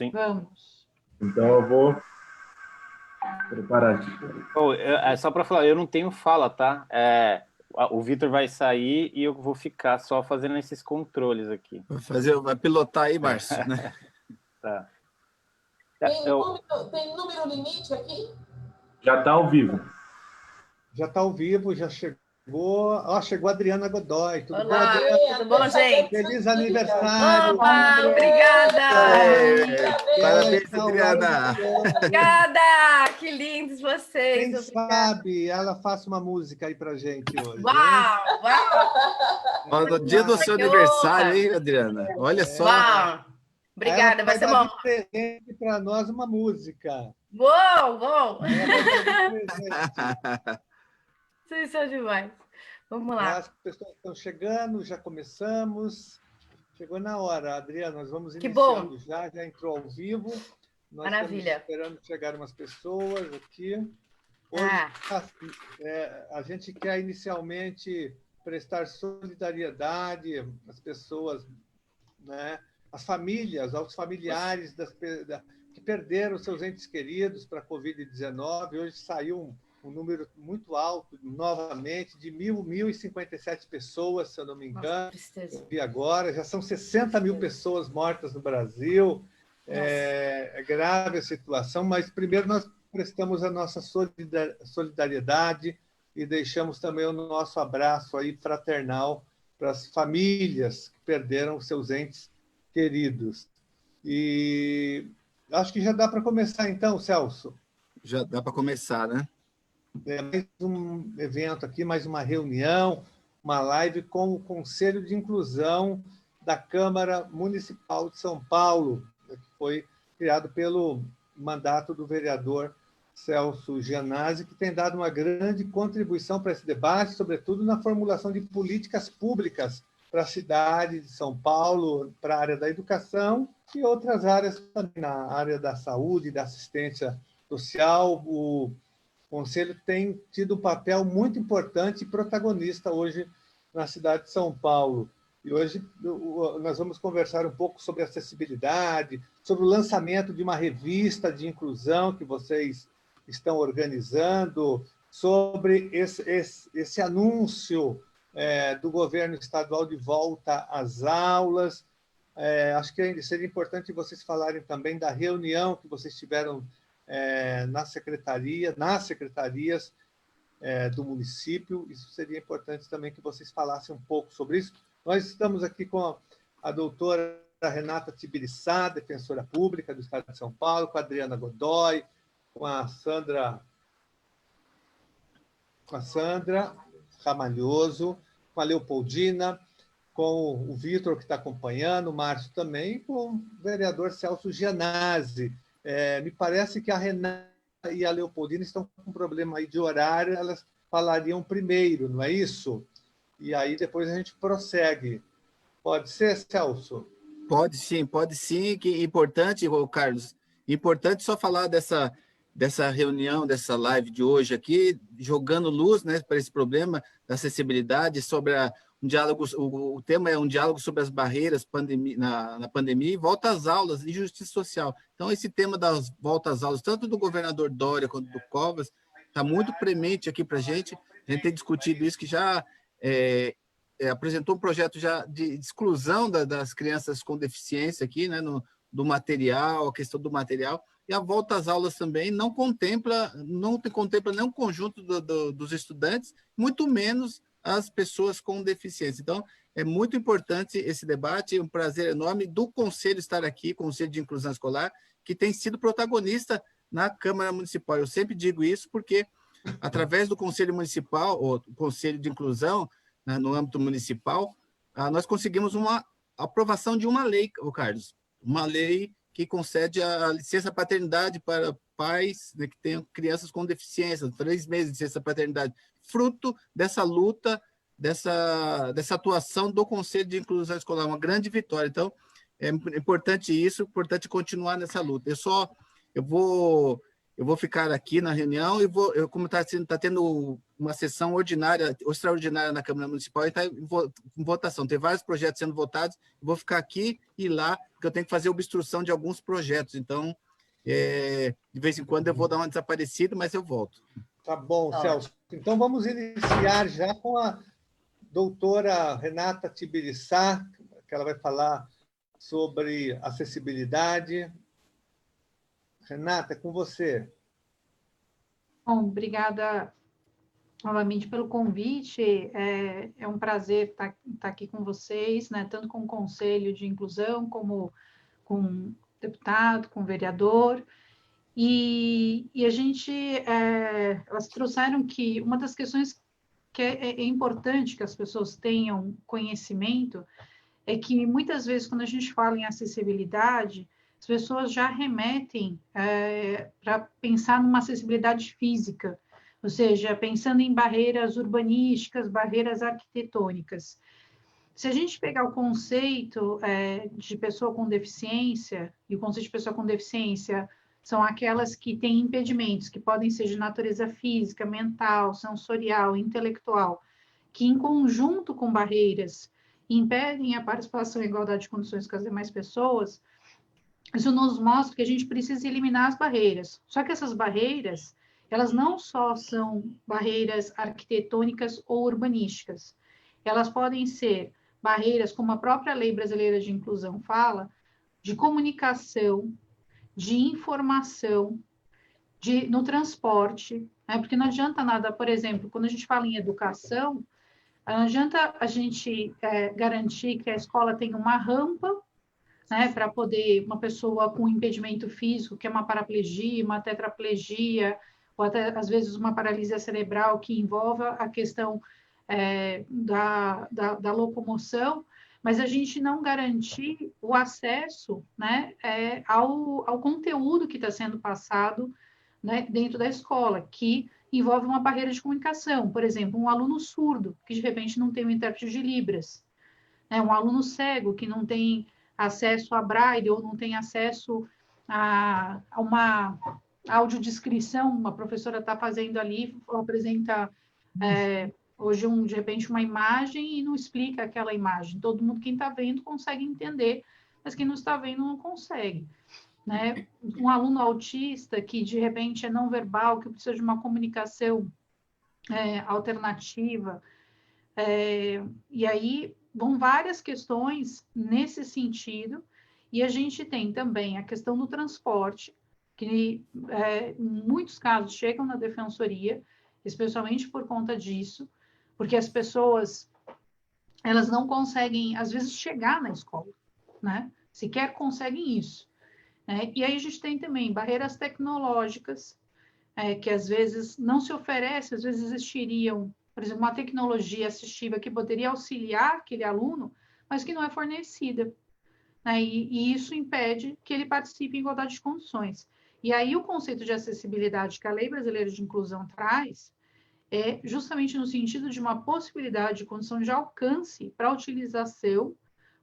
Sim. Vamos. Então eu vou preparar aqui. Só para falar, eu não tenho fala, tá? O Vitor vai sair e eu vou ficar só fazendo esses controles aqui. Vai pilotar aí, Márcio, né? Tá. Tem número limite aqui? Já está ao vivo. Já está ao vivo, já chegou. Chegou a Adriana Godoy. Tudo bom, Olá, Adriana? tudo bom, gente? Feliz aniversário. Opa, obrigada! Parabéns, Adriana! Obrigada! Que lindos vocês! Quem sabe ela faça uma música aí pra gente hoje. Uau! Uau! No dia do seu aniversário, hein, Adriana? Olha só. Uau! Obrigada, vai ser bom. Presente para nós uma música. Uou! Vocês são demais. Vamos lá. As pessoas estão chegando, já começamos. Chegou na hora, Adriana, nós vamos iniciando. Que bom. Já entrou ao vivo. Nós Maravilha. estamos esperando chegar umas pessoas aqui. Hoje, a gente quer inicialmente prestar solidariedade às pessoas, né? Às famílias, aos familiares que perderam seus entes queridos para a Covid-19. Hoje saiu um número muito alto, novamente, de 1.057 pessoas, se eu não me engano. Eu vi agora, já são 60 mil pessoas mortas no Brasil. É grave a situação, mas primeiro nós prestamos a nossa solidariedade e deixamos também o nosso abraço aí fraternal para as famílias que perderam seus entes queridos. E acho que já dá para começar, então, Celso. Já dá para começar, né? Mais um evento aqui, mais uma reunião, uma live com o Conselho de Inclusão da Câmara Municipal de São Paulo, que foi criado pelo mandato do vereador Celso Gianazzi, que tem dado uma grande contribuição para esse debate, sobretudo na formulação de políticas públicas para a cidade de São Paulo, para a área da educação e outras áreas também, na área da saúde, da assistência social. O Conselho tem tido um papel muito importante e protagonista hoje na cidade de São Paulo. E hoje nós vamos conversar um pouco sobre acessibilidade, sobre o lançamento de uma revista de inclusão que vocês estão organizando, sobre esse anúncio do governo estadual de volta às aulas. Acho que seria importante vocês falarem também da reunião que vocês tiveram nas secretarias do município. Isso seria importante também que vocês falassem um pouco sobre isso. Nós estamos aqui com a doutora Renata Tibiriçá, defensora pública do Estado de São Paulo, com a Adriana Godoy, com a Sandra Ramalhoso, com a Leopoldina, com o Vitor, que está acompanhando, o Márcio também, e com o vereador Celso Gianazzi. Me parece que a Renata e a Leopoldina estão com um problema aí de horário, elas falariam primeiro, não é isso? E aí depois a gente prossegue. Pode ser, Celso? Pode sim, que é importante, Carlos, importante só falar dessa reunião, dessa live de hoje aqui, jogando luz, né, para esse problema da acessibilidade, sobre um diálogo, o tema é um diálogo sobre as barreiras na pandemia e volta às aulas e justiça social. Então, esse tema das voltas às aulas, tanto do governador Dória quanto do Covas, está muito premente aqui para a gente tem discutido isso, que já apresentou um projeto já de exclusão das crianças com deficiência aqui, né, do material, a questão do material, e a volta às aulas também não contempla nenhum conjunto dos estudantes, muito menos as pessoas com deficiência. Então, é muito importante esse debate, é um prazer enorme do Conselho estar aqui, Conselho de Inclusão Escolar, que tem sido protagonista na Câmara Municipal. Eu sempre digo isso porque, através do Conselho Municipal, ou Conselho de Inclusão, né, no âmbito municipal, nós conseguimos uma aprovação de uma lei, Carlos, uma lei que concede a licença paternidade para pais, né, que tenham crianças com deficiência, 3 meses de licença paternidade, fruto dessa luta, dessa atuação do Conselho de Inclusão Escolar, uma grande vitória. Então, é importante isso, importante continuar nessa luta. Eu eu vou ficar aqui na reunião e como está tendo uma sessão ordinária, extraordinária na Câmara Municipal e está em votação. Tem vários projetos sendo votados, eu vou ficar aqui e lá, porque eu tenho que fazer obstrução de alguns projetos. Então, de vez em quando eu vou dar uma desaparecida, mas eu volto. Tá bom, Celso. Então, vamos iniciar já com a doutora Renata Tibiriçá, que ela vai falar sobre acessibilidade. Renata, é com você. Bom, obrigada novamente pelo convite. É um prazer estar aqui com vocês, né? Tanto com o Conselho de Inclusão, como com deputado, com vereador. E a gente, elas trouxeram que uma das questões que é importante que as pessoas tenham conhecimento é que muitas vezes quando a gente fala em acessibilidade, as pessoas já remetem para pensar numa acessibilidade física, ou seja, pensando em barreiras urbanísticas, barreiras arquitetônicas. Se a gente pegar o conceito de pessoa com deficiência, e o conceito de pessoa com deficiência são aquelas que têm impedimentos, que podem ser de natureza física, mental, sensorial, intelectual, que em conjunto com barreiras impedem a participação e igualdade de condições com as demais pessoas, isso nos mostra que a gente precisa eliminar as barreiras. Só que essas barreiras, elas não só são barreiras arquitetônicas ou urbanísticas, elas podem ser barreiras, como a própria Lei Brasileira de Inclusão fala, de comunicação, de informação, no transporte, né? Porque não adianta nada, por exemplo, quando a gente fala em educação, não adianta a gente garantir que a escola tenha uma rampa, né, para poder uma pessoa com impedimento físico, que é uma paraplegia, uma tetraplegia, ou até, às vezes, uma paralisia cerebral que envolva a questão da locomoção, mas a gente não garantir o acesso, né, ao conteúdo que está sendo passado, né, dentro da escola, que envolve uma barreira de comunicação. Por exemplo, um aluno surdo, que de repente não tem um intérprete de Libras, né, um aluno cego, que não tem acesso a braille ou não tem acesso a uma audiodescrição, uma professora está fazendo ali, apresenta hoje, de repente, uma imagem e não explica aquela imagem. Todo mundo, quem está vendo, consegue entender, mas quem não está vendo não consegue. Né? Um aluno autista que, de repente, é não verbal, que precisa de uma comunicação alternativa, e aí vão várias questões nesse sentido, e a gente tem também a questão do transporte, que em muitos casos chegam na defensoria, especialmente por conta disso, porque as pessoas, elas não conseguem, às vezes, chegar na escola, né? Sequer conseguem isso. Né? E aí a gente tem também barreiras tecnológicas, que às vezes não se oferece, às vezes existiriam, por exemplo, uma tecnologia assistiva que poderia auxiliar aquele aluno, mas que não é fornecida. Né? E isso impede que ele participe em igualdade de condições. E aí o conceito de acessibilidade que a Lei Brasileira de Inclusão traz é justamente no sentido de uma possibilidade de condição de alcance para a utilização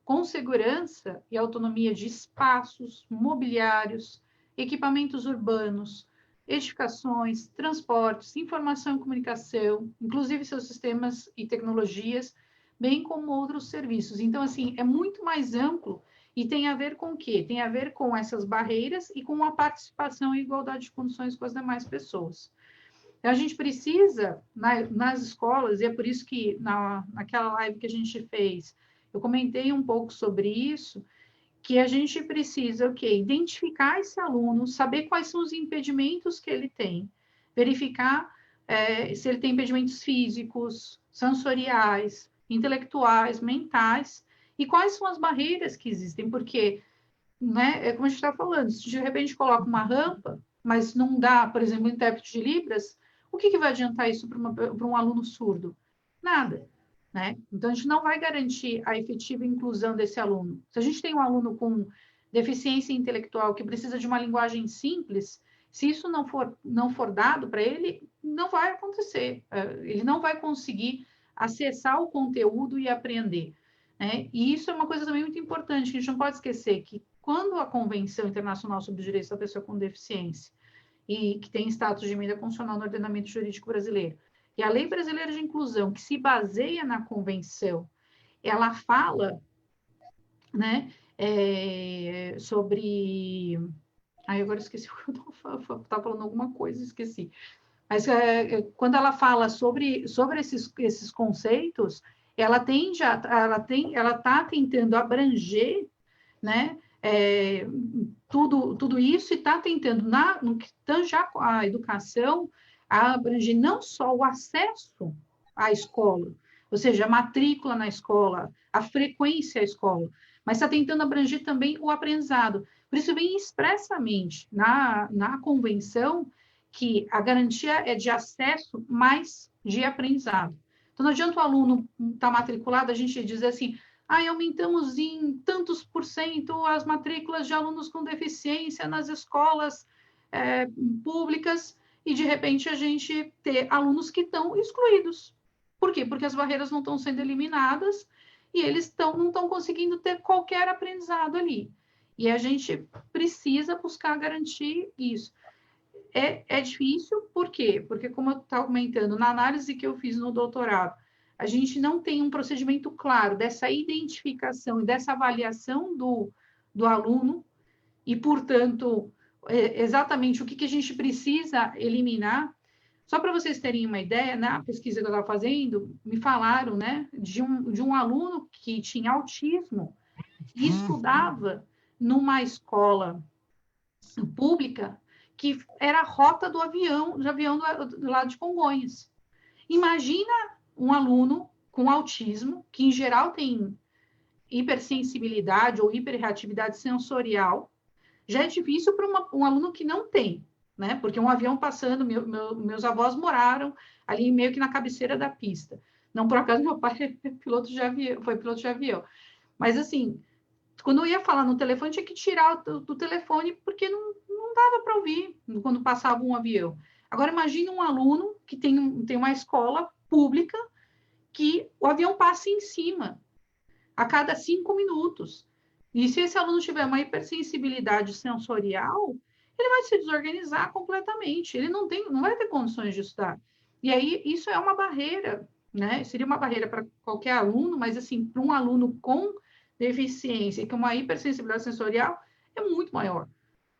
com segurança e autonomia de espaços, mobiliários, equipamentos urbanos, edificações, transportes, informação e comunicação, inclusive seus sistemas e tecnologias, bem como outros serviços. Então, assim, é muito mais amplo e tem a ver com o quê? Tem a ver com essas barreiras e com a participação e igualdade de condições com as demais pessoas. Então, a gente precisa, nas escolas, e é por isso que naquela live que a gente fez, eu comentei um pouco sobre isso, que a gente precisa, identificar esse aluno, saber quais são os impedimentos que ele tem, verificar se ele tem impedimentos físicos, sensoriais, intelectuais, mentais, e quais são as barreiras que existem, porque, né, é como a gente está falando, se de repente coloca uma rampa, mas não dá, por exemplo, intérprete de Libras, o que vai adiantar isso para um aluno surdo? Nada. Né? Então, a gente não vai garantir a efetiva inclusão desse aluno. Se a gente tem um aluno com deficiência intelectual que precisa de uma linguagem simples, se isso não for dado para ele, não vai acontecer. Ele não vai conseguir acessar o conteúdo e aprender. Né? E isso é uma coisa também muito importante, que a gente não pode esquecer que quando a Convenção Internacional sobre os Direitos da Pessoa com Deficiência e que tem status de emenda constitucional no ordenamento jurídico brasileiro. E a Lei Brasileira de Inclusão, que se baseia na Convenção, ela fala, né, sobre... Ai, agora esqueci o que eu estava falando alguma coisa, esqueci. Mas quando ela fala sobre esses conceitos, ela está tentando abranger, né, tudo isso e está tentando, no que tange a educação, a abranger não só o acesso à escola, ou seja, a matrícula na escola, a frequência à escola, mas está tentando abranger também o aprendizado. Por isso, vem expressamente na convenção que a garantia é de acesso, mais de aprendizado. Então, não adianta o aluno estar matriculado, a gente dizer assim, aumentamos em tantos por cento as matrículas de alunos com deficiência nas escolas públicas, e, de repente, a gente ter alunos que estão excluídos. Por quê? Porque as barreiras não estão sendo eliminadas e eles não estão conseguindo ter qualquer aprendizado ali. E a gente precisa buscar garantir isso. É difícil, por quê? Porque, como eu estava comentando, na análise que eu fiz no doutorado, a gente não tem um procedimento claro dessa identificação e dessa avaliação do aluno e, portanto, exatamente o que a gente precisa eliminar. Só para vocês terem uma ideia, na pesquisa que eu estava fazendo, me falaram, né, de um aluno que tinha autismo e estudava numa escola pública que era a rota do avião do lado de Congonhas. Imagina um aluno com autismo, que em geral tem hipersensibilidade ou hiperreatividade sensorial, já é difícil para um aluno que não tem, né? Porque um avião passando, meus avós moraram ali meio que na cabeceira da pista. Não por acaso meu pai foi piloto de avião. Mas assim, quando eu ia falar no telefone, tinha que tirar do telefone, porque não dava para ouvir quando passava um avião. Agora, imagine um aluno que tem uma escola pública que o avião passa em cima a cada 5 minutos. E se esse aluno tiver uma hipersensibilidade sensorial, ele vai se desorganizar completamente. Ele não vai ter condições de estudar. E aí, isso é uma barreira, né? Seria uma barreira para qualquer aluno, mas, assim, para um aluno com deficiência, que uma hipersensibilidade sensorial é muito maior.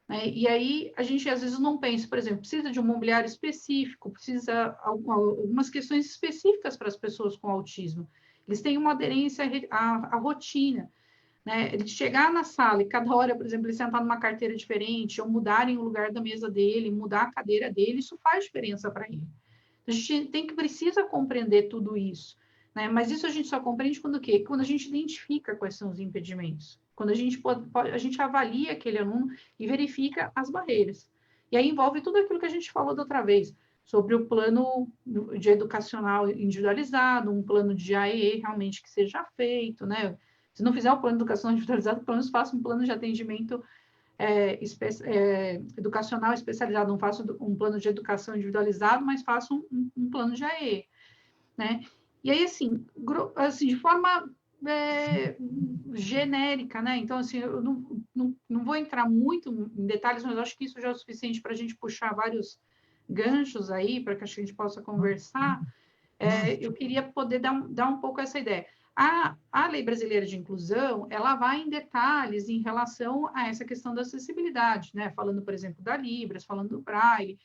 Né? E aí, a gente, às vezes, não pensa, por exemplo, precisa de um mobiliário específico, precisa algumas questões específicas para as pessoas com autismo. Eles têm uma aderência à rotina. Né? Ele chegar na sala e cada hora, por exemplo, ele sentar numa carteira diferente, ou mudarem o lugar da mesa dele, mudar a cadeira dele, isso faz diferença para ele. A gente precisa compreender tudo isso. Né? Mas isso a gente só compreende quando o quê? Quando a gente identifica quais são os impedimentos. Quando a gente avalia aquele aluno e verifica as barreiras. E aí envolve tudo aquilo que a gente falou da outra vez, sobre o plano de educacional individualizado, um plano de AEE realmente que seja feito, né? Se não fizer o plano de educação individualizado, pelo menos faça um plano de atendimento educacional especializado. Não faça um plano de educação individualizado, mas faça um plano de AE, né? E aí, assim de forma genérica, né? Então, assim, eu não vou entrar muito em detalhes, mas eu acho que isso já é o suficiente para a gente puxar vários ganchos aí, para que a gente possa conversar. Eu queria poder dar um pouco essa ideia. A Lei Brasileira de Inclusão, ela vai em detalhes em relação a essa questão da acessibilidade, né? Falando, por exemplo, da Libras, falando do Braille,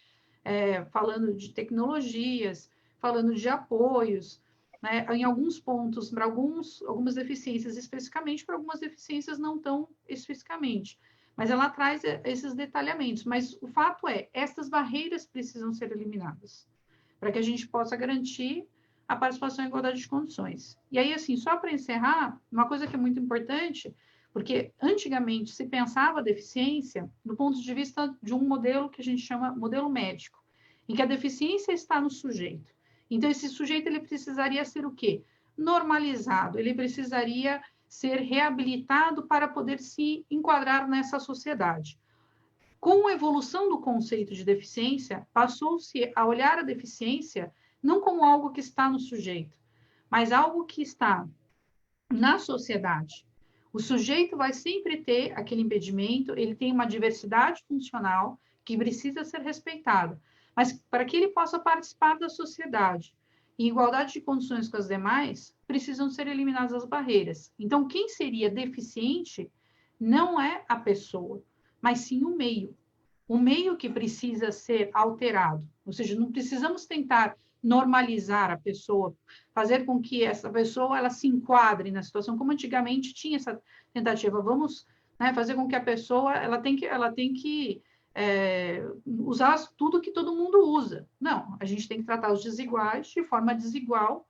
falando de tecnologias, falando de apoios, né? Em alguns pontos, para algumas deficiências especificamente, para algumas deficiências não tão especificamente. Mas ela traz esses detalhamentos. Mas o fato essas barreiras precisam ser eliminadas, para que a gente possa garantir a participação em igualdade de condições. E aí, assim, só para encerrar, uma coisa que é muito importante, porque antigamente se pensava a deficiência do ponto de vista de um modelo que a gente chama modelo médico, em que a deficiência está no sujeito. Então, esse sujeito, ele precisaria ser o quê? Normalizado, ele precisaria ser reabilitado para poder se enquadrar nessa sociedade. Com a evolução do conceito de deficiência, passou-se a olhar a deficiência não como algo que está no sujeito, mas algo que está na sociedade. O sujeito vai sempre ter aquele impedimento, ele tem uma diversidade funcional que precisa ser respeitado, mas para que ele possa participar da sociedade em igualdade de condições com as demais, precisam ser eliminadas as barreiras. Então, quem seria deficiente não é a pessoa, mas sim o meio. O meio que precisa ser alterado. Ou seja, não precisamos tentar normalizar a pessoa, fazer com que essa pessoa ela se enquadre na situação, como antigamente tinha essa tentativa. Vamos, né, fazer com que a pessoa ela tem que usar tudo que todo mundo usa. Não, a gente tem que tratar os desiguais de forma desigual,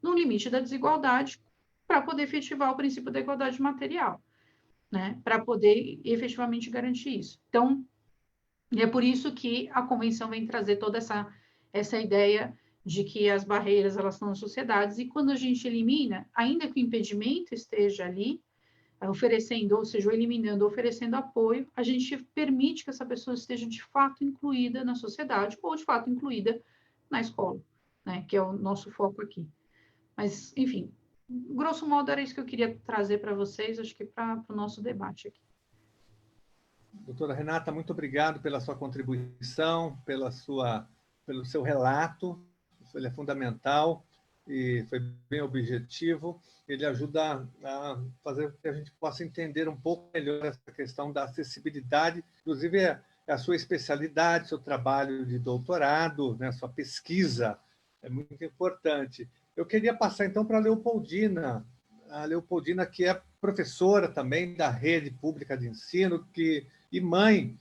no limite da desigualdade, para poder efetivar o princípio da igualdade material, né? Para poder efetivamente garantir isso. Então, e é por isso que a convenção vem trazer toda essa ideia de que as barreiras elas estão nas sociedades, e quando a gente elimina, ainda que o impedimento esteja ali, oferecendo, ou seja, eliminando, oferecendo apoio, a gente permite que essa pessoa esteja de fato incluída na sociedade ou de fato incluída na escola, né? Que é o nosso foco aqui. Mas, enfim, grosso modo era isso que eu queria trazer para vocês, acho que para o nosso debate aqui. Doutora Renata, muito obrigado pela sua contribuição, pelo seu relato, ele é fundamental e foi bem objetivo. Ele ajuda a fazer com que a gente possa entender um pouco melhor essa questão da acessibilidade, inclusive a sua especialidade, seu trabalho de doutorado, né, sua pesquisa, é muito importante. Eu queria passar, então, para a Leopoldina, que é professora também da rede pública de ensino e mãe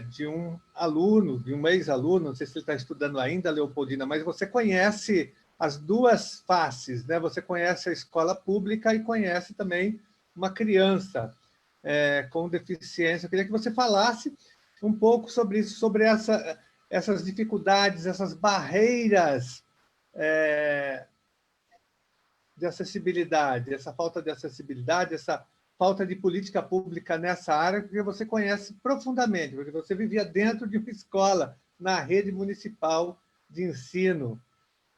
de um aluno, de um ex-aluno, não sei se ele está estudando ainda, Leopoldina, mas você conhece as duas faces, né? Você conhece a escola pública e conhece também uma criança com deficiência. Eu queria que você falasse um pouco sobre isso, sobre essas dificuldades, essas barreiras de acessibilidade, essa falta de acessibilidade, essa falta de política pública nessa área, porque você conhece profundamente, porque você vivia dentro de uma escola, na rede municipal de ensino.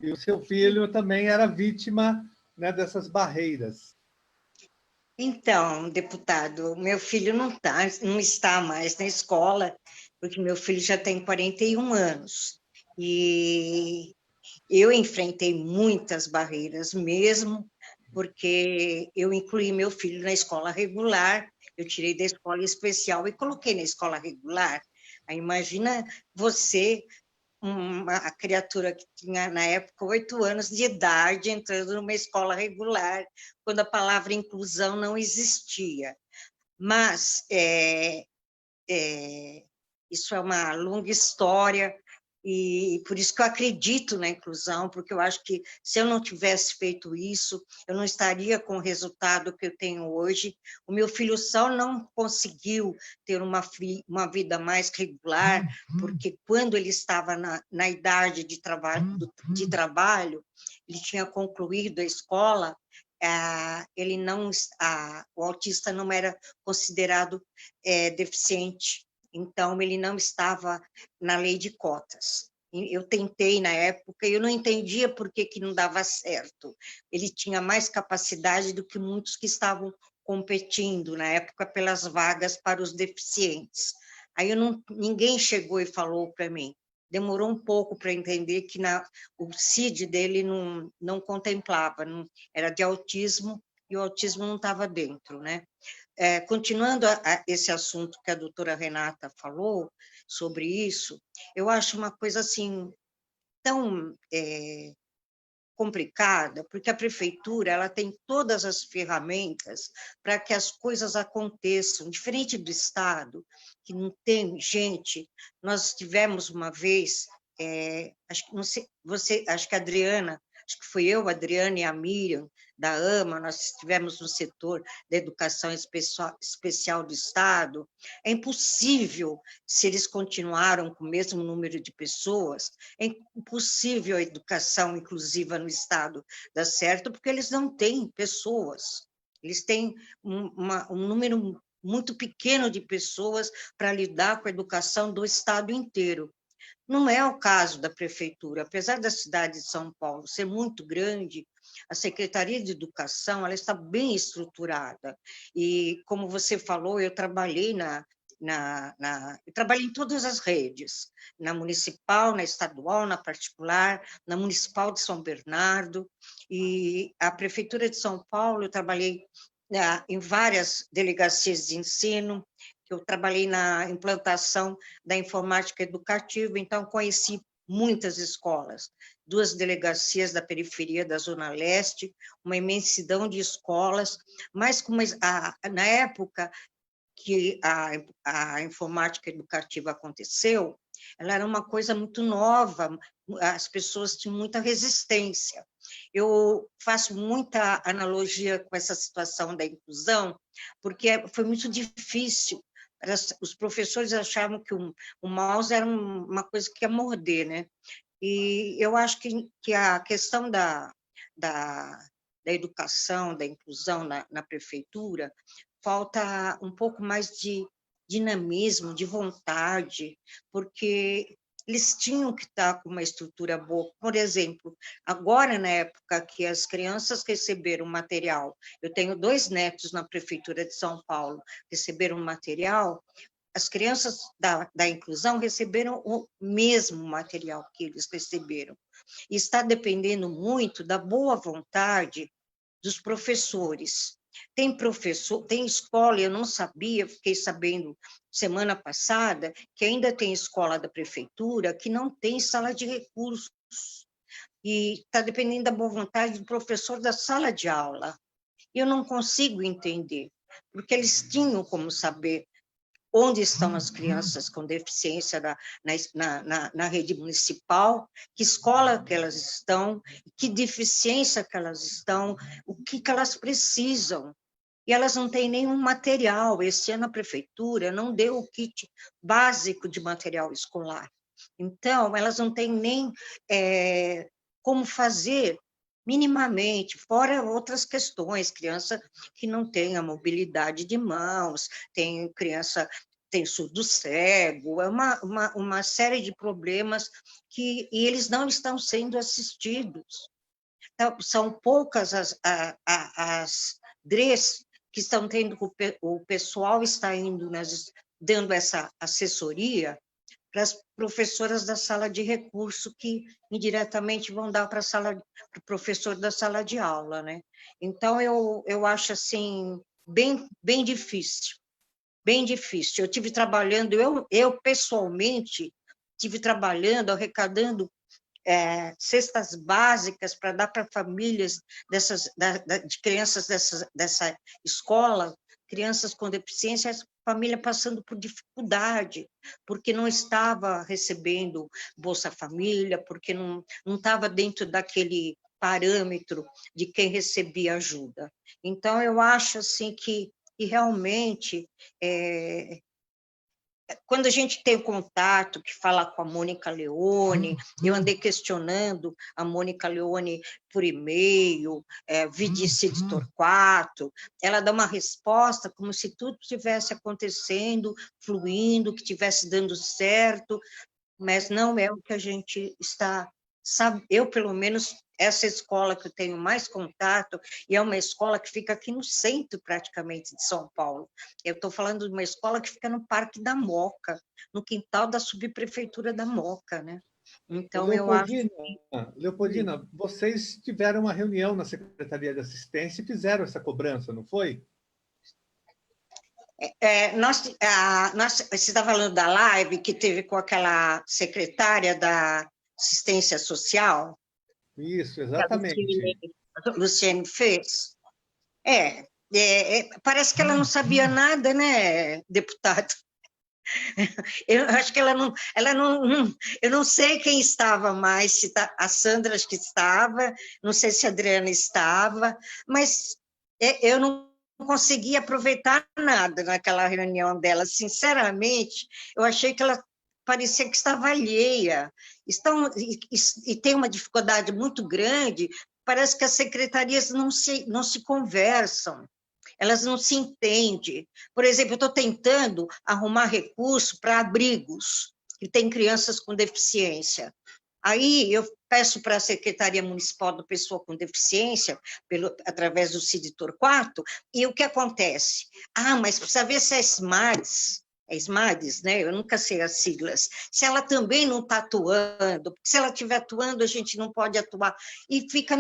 E o seu filho também era vítima, né, dessas barreiras. Então, deputado, meu filho não está mais na escola, porque meu filho já tem 41 anos. E eu enfrentei muitas barreiras mesmo, porque eu incluí meu filho na escola regular, eu tirei da escola especial e coloquei na escola regular. Aí imagina você, uma criatura que tinha, na época, 8 anos de idade, entrando numa escola regular, quando a palavra inclusão não existia. Mas isso é uma longa história, e por isso que eu acredito na inclusão, porque eu acho que se eu não tivesse feito isso, eu não estaria com o resultado que eu tenho hoje. O meu filho só não conseguiu ter uma vida mais regular, porque quando ele estava na idade de trabalho, ele tinha concluído a escola, o autista não era considerado deficiente. Então, ele não estava na lei de cotas. Eu tentei na época, eu não entendia por que não dava certo. Ele tinha mais capacidade do que muitos que estavam competindo na época pelas vagas para os deficientes. Aí ninguém chegou e falou para mim. Demorou um pouco para entender que o CID dele não contemplava, era de autismo, e o autismo não estava dentro, né? Continuando esse assunto que a doutora Renata falou sobre isso, eu acho uma coisa assim tão complicada, porque a prefeitura ela tem todas as ferramentas para que as coisas aconteçam, diferente do Estado, que não tem gente. Nós tivemos uma vez, acho que não sei, acho que a Adriana, acho que foi eu, a Adriana e a Miriam, da AMA, nós estivemos no setor da educação especial do Estado. É impossível, se eles continuaram com o mesmo número de pessoas, é impossível a educação inclusiva no Estado dar certo, porque eles não têm pessoas, eles têm um número muito pequeno de pessoas para lidar com a educação do Estado inteiro. Não é o caso da prefeitura, apesar da cidade de São Paulo ser muito grande, a Secretaria de Educação ela está bem estruturada. E, como você falou, eu trabalhei eu trabalhei em todas as redes, na municipal, na estadual, na particular, na municipal de São Bernardo, e a Prefeitura de São Paulo, eu trabalhei em várias delegacias de ensino, eu trabalhei na implantação da informática educativa, então conheci muitas escolas, 2 delegacias da periferia da Zona Leste, uma imensidão de escolas, mas na época que a informática educativa aconteceu, ela era uma coisa muito nova, as pessoas tinham muita resistência. Eu faço muita analogia com essa situação da inclusão, porque foi muito difícil. Os professores achavam que o mouse era uma coisa que ia morder, né? E eu acho que a questão da educação, da inclusão na prefeitura, falta um pouco mais de dinamismo, de vontade, porque eles tinham que estar com uma estrutura boa. Por exemplo, agora, na época que as crianças receberam material, eu tenho 2 netos na Prefeitura de São Paulo, receberam material, as crianças da inclusão receberam o mesmo material que eles receberam. E está dependendo muito da boa vontade dos professores. Tem escola, eu não sabia, fiquei sabendo semana passada, que ainda tem escola da prefeitura que não tem sala de recursos. E está dependendo da boa vontade do professor da sala de aula. Eu não consigo entender, porque eles tinham como saber onde estão as crianças com deficiência na rede municipal, que escola que elas estão, que deficiência que elas estão, o que elas precisam. E elas não têm nenhum material. Esse ano a prefeitura não deu o kit básico de material escolar. Então, elas não têm nem como fazer minimamente, fora outras questões, criança que não tem a mobilidade de mãos, tem criança, tem surdo cego, é uma série de problemas e eles não estão sendo assistidos. Então, são poucas as DREs que estão tendo, o pessoal está indo, dando essa assessoria para as professoras da sala de recurso, que indiretamente vão dar para o professor da sala de aula, né? Então, eu acho, assim, bem difícil, bem difícil. Eu tive trabalhando, eu pessoalmente, tive trabalhando, arrecadando cestas básicas para dar para famílias de crianças dessa escola, crianças com deficiência, família passando por dificuldade, porque não estava recebendo Bolsa Família, porque não estava dentro daquele parâmetro de quem recebia ajuda. Então, eu acho assim, que realmente, quando a gente tem contato, que fala com a Mônica Leone, eu andei questionando a Mônica Leone por e-mail, via Cid Torquato, ela dá uma resposta como se tudo estivesse acontecendo, fluindo, que estivesse dando certo, mas não é o que a gente está... Eu, pelo menos, essa escola que eu tenho mais contato, e é uma escola que fica aqui no centro, praticamente, de São Paulo. Eu estou falando de uma escola que fica no Parque da Moca, no quintal da subprefeitura da Moca, né? Então, Leopoldina, vocês tiveram uma reunião na Secretaria de Assistência e fizeram essa cobrança, não foi? Você está falando da live que teve com aquela secretária da Assistência Social? Isso, exatamente. A Luciene fez. Parece que ela não sabia nada, né, deputado? Eu acho que ela não, eu não sei quem estava mais, se a Sandra acho que estava, não sei se a Adriana estava, mas eu não consegui aproveitar nada naquela reunião dela. Sinceramente, eu achei que ela parecia que estava alheia. E tem uma dificuldade muito grande, parece que as secretarias não se conversam, elas não se entendem. Por exemplo, eu estou tentando arrumar recurso para abrigos, que tem crianças com deficiência. Aí eu peço para a Secretaria Municipal do Pessoa com Deficiência, através do Cid Torquato, e o que acontece? Mas precisa ver se é SMARTS. é SMADES, né? Eu nunca sei as siglas. Se ela também não está atuando, porque se ela estiver atuando, a gente não pode atuar. E fica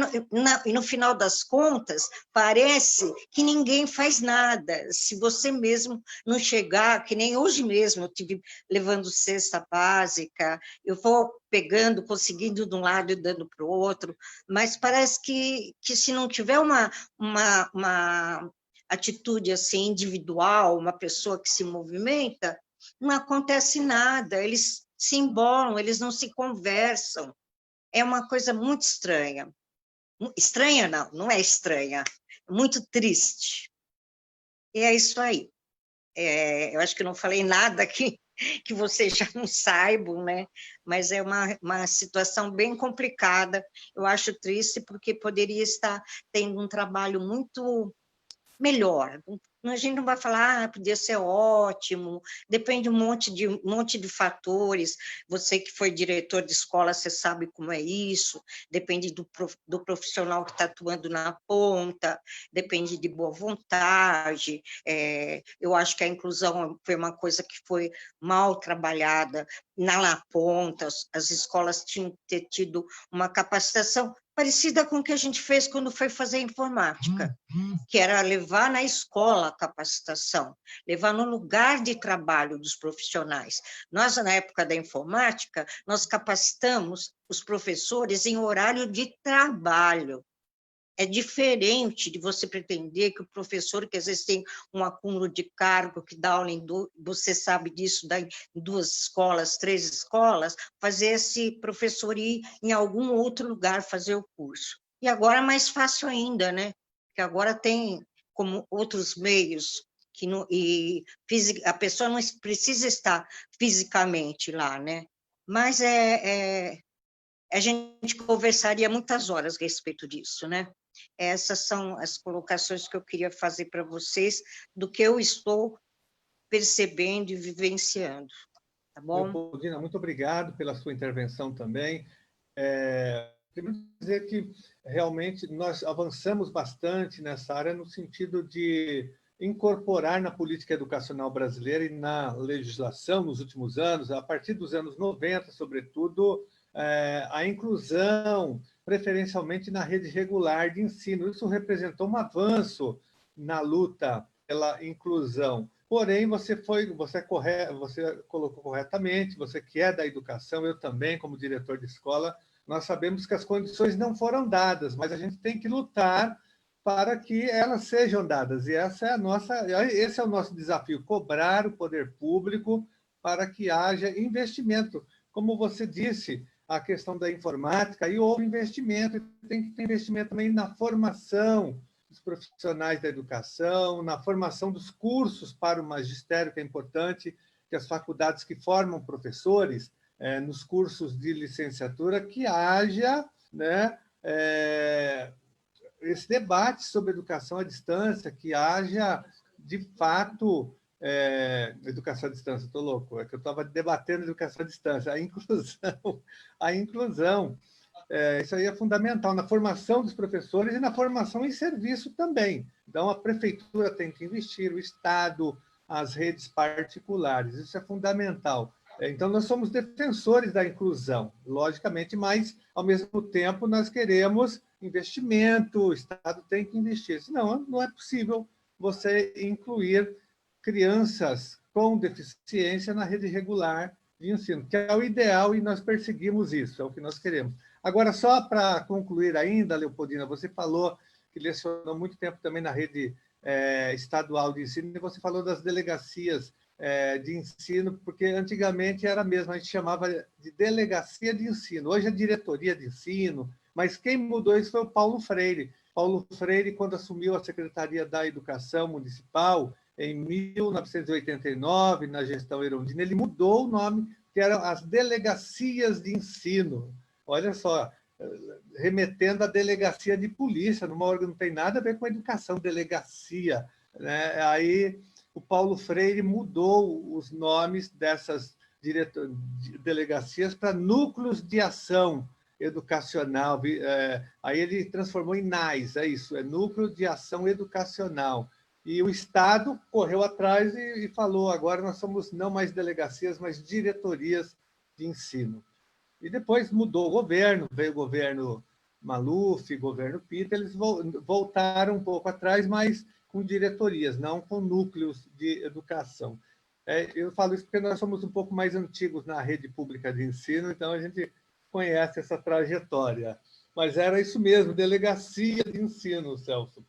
e no final das contas, parece que ninguém faz nada. Se você mesmo não chegar, que nem hoje mesmo, eu estive levando cesta básica, eu vou pegando, conseguindo de um lado e dando para o outro, mas parece que se não tiver uma atitude assim individual, uma pessoa que se movimenta, não acontece nada, eles se embolam, eles não se conversam. É uma coisa muito estranha. Estranha não, não é estranha, é muito triste. E é isso aí. Eu acho que não falei nada aqui que vocês já não saibam, né? Mas é uma situação bem complicada. Eu acho triste porque poderia estar tendo um trabalho muito melhor. A gente não vai falar, podia ser ótimo, depende de um monte de fatores. Você que foi diretor de escola, você sabe como é isso, depende do profissional que está atuando na ponta, depende de boa vontade. Eu acho que a inclusão foi uma coisa que foi mal trabalhada na ponta, as escolas tinham que ter tido uma capacitação parecida com o que a gente fez quando foi fazer informática, que era levar na escola a capacitação, levar no lugar de trabalho dos profissionais. Nós, na época da informática, nós capacitamos os professores em horário de trabalho. É diferente de você pretender que o professor, que às vezes tem um acúmulo de cargo, que dá aula você sabe disso, dá em 2 escolas, 3 escolas, fazer esse professor ir em algum outro lugar fazer o curso. E agora é mais fácil ainda, né? Porque agora tem como outros meios, a pessoa não precisa estar fisicamente lá, né? Mas a gente conversaria muitas horas a respeito disso, né? Essas são as colocações que eu queria fazer para vocês do que eu estou percebendo e vivenciando, tá bom? Leopoldina, muito obrigado pela sua intervenção também. Primeiro dizer que realmente nós avançamos bastante nessa área no sentido de incorporar na política educacional brasileira e na legislação nos últimos anos, a partir dos anos 90, sobretudo, a inclusão, preferencialmente na rede regular de ensino. Isso representou um avanço na luta pela inclusão. Porém, você colocou corretamente, você que é da educação, eu também, como diretor de escola, nós sabemos que as condições não foram dadas, mas a gente tem que lutar para que elas sejam dadas. E esse é o nosso desafio, cobrar o poder público para que haja investimento. Como você disse, a questão da informática, e houve investimento, tem que ter investimento também na formação dos profissionais da educação, na formação dos cursos para o magistério, que é importante, que as faculdades que formam professores, nos cursos de licenciatura, que haja, né, esse debate sobre educação à distância, que haja, de fato, educação à distância, estou louco, é que eu estava debatendo educação à distância, a inclusão, isso aí é fundamental, na formação dos professores e na formação em serviço também. Então, a prefeitura tem que investir, o Estado, as redes particulares, isso é fundamental. Então, nós somos defensores da inclusão, logicamente, mas, ao mesmo tempo, nós queremos investimento, o Estado tem que investir, senão não é possível você incluir crianças com deficiência na rede regular de ensino, que é o ideal e nós perseguimos isso, é o que nós queremos. Agora, só para concluir ainda, Leopoldina, você falou que lecionou muito tempo também na rede estadual de ensino, e você falou das delegacias de ensino, porque antigamente era mesmo, a gente chamava de delegacia de ensino, hoje é diretoria de ensino, mas quem mudou isso foi o Paulo Freire. Paulo Freire, quando assumiu a Secretaria da Educação Municipal, em 1989, na gestão Erundina, ele mudou o nome, que eram as delegacias de ensino. Olha só, remetendo à delegacia de polícia, numa órgão não tem nada a ver com a educação, delegacia, né? Aí o Paulo Freire mudou os nomes dessas delegacias para núcleos de ação educacional. Aí ele transformou em NAES, é isso, é Núcleo de Ação Educacional. E o Estado correu atrás e falou, agora nós somos não mais delegacias, mas diretorias de ensino. E depois mudou o governo, veio o governo Maluf, governo Pitta, eles voltaram um pouco atrás, mas com diretorias, não com núcleos de educação. Eu falo isso porque nós somos um pouco mais antigos na rede pública de ensino, então a gente conhece essa trajetória. Mas era isso mesmo, delegacia de ensino, Celso.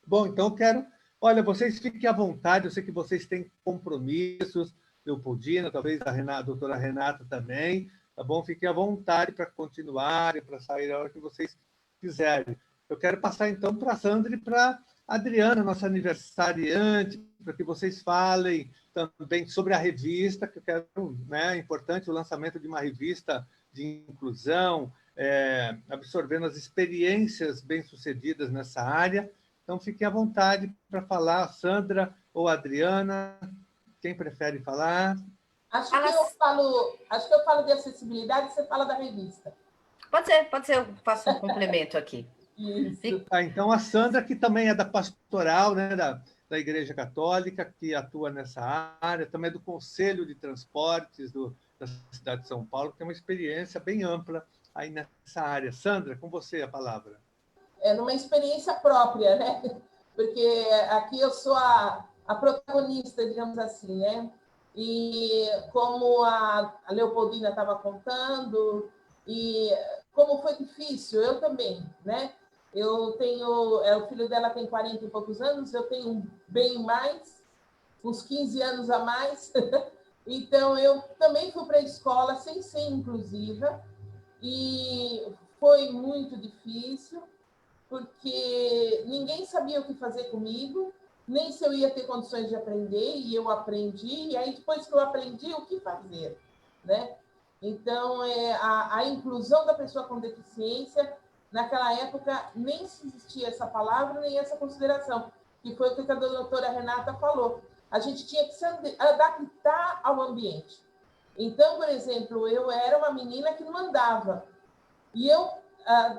Bom, então eu quero... Olha, vocês fiquem à vontade, eu sei que vocês têm compromissos, Leopoldina, talvez a doutora Renata também, tá bom? Fiquem à vontade para continuarem, para sair a hora que vocês quiserem. Eu quero passar, então, para a Sandra e para a Adriana, nossa aniversariante, para que vocês falem também sobre a revista, que eu quero, né, é importante o lançamento de uma revista de inclusão, absorvendo as experiências bem-sucedidas nessa área. Então, fiquem à vontade para falar, Sandra ou Adriana, quem prefere falar? Acho que eu falo de acessibilidade e você fala da revista. Pode ser, eu faço um complemento aqui. Isso. Então, a Sandra, que também é da pastoral, né, da Igreja Católica, que atua nessa área, também é do Conselho de Transportes da cidade de São Paulo, que tem uma experiência bem ampla aí nessa área. Sandra, com você a palavra. Numa experiência própria, né? Porque aqui eu sou a protagonista, digamos assim, né? E como a Leopoldina estava contando, e como foi difícil, eu também, né? Eu tenho... o filho dela tem 40 e poucos anos, eu tenho bem mais, uns 15 anos a mais. Então, eu também fui para a escola sem ser inclusiva, e foi muito difícil, porque ninguém sabia o que fazer comigo, nem se eu ia ter condições de aprender, e eu aprendi, e aí depois que eu aprendi, o que fazer, né? Então, a inclusão da pessoa com deficiência, naquela época, nem existia essa palavra, nem essa consideração, que foi o que a doutora Renata falou. A gente tinha que se adaptar ao ambiente. Então, por exemplo, eu era uma menina que não andava, e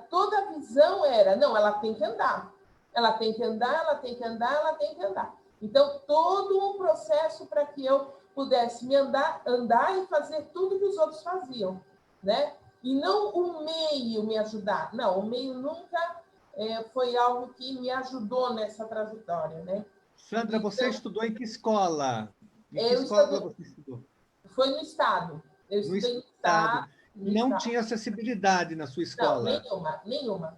toda a visão era, não, ela tem que andar. Ela tem que andar, ela tem que andar, ela tem que andar. Então, todo um processo para que eu pudesse andar e fazer tudo que os outros faziam, né? E não o meio me ajudar. Não, o meio nunca foi algo que me ajudou nessa trajetória, né? Sandra, então, você estudou em que escola? Em que escola você estudou? Foi no Estado. Eu estudei no Estado. Não tinha acessibilidade na sua escola? Não, nenhuma.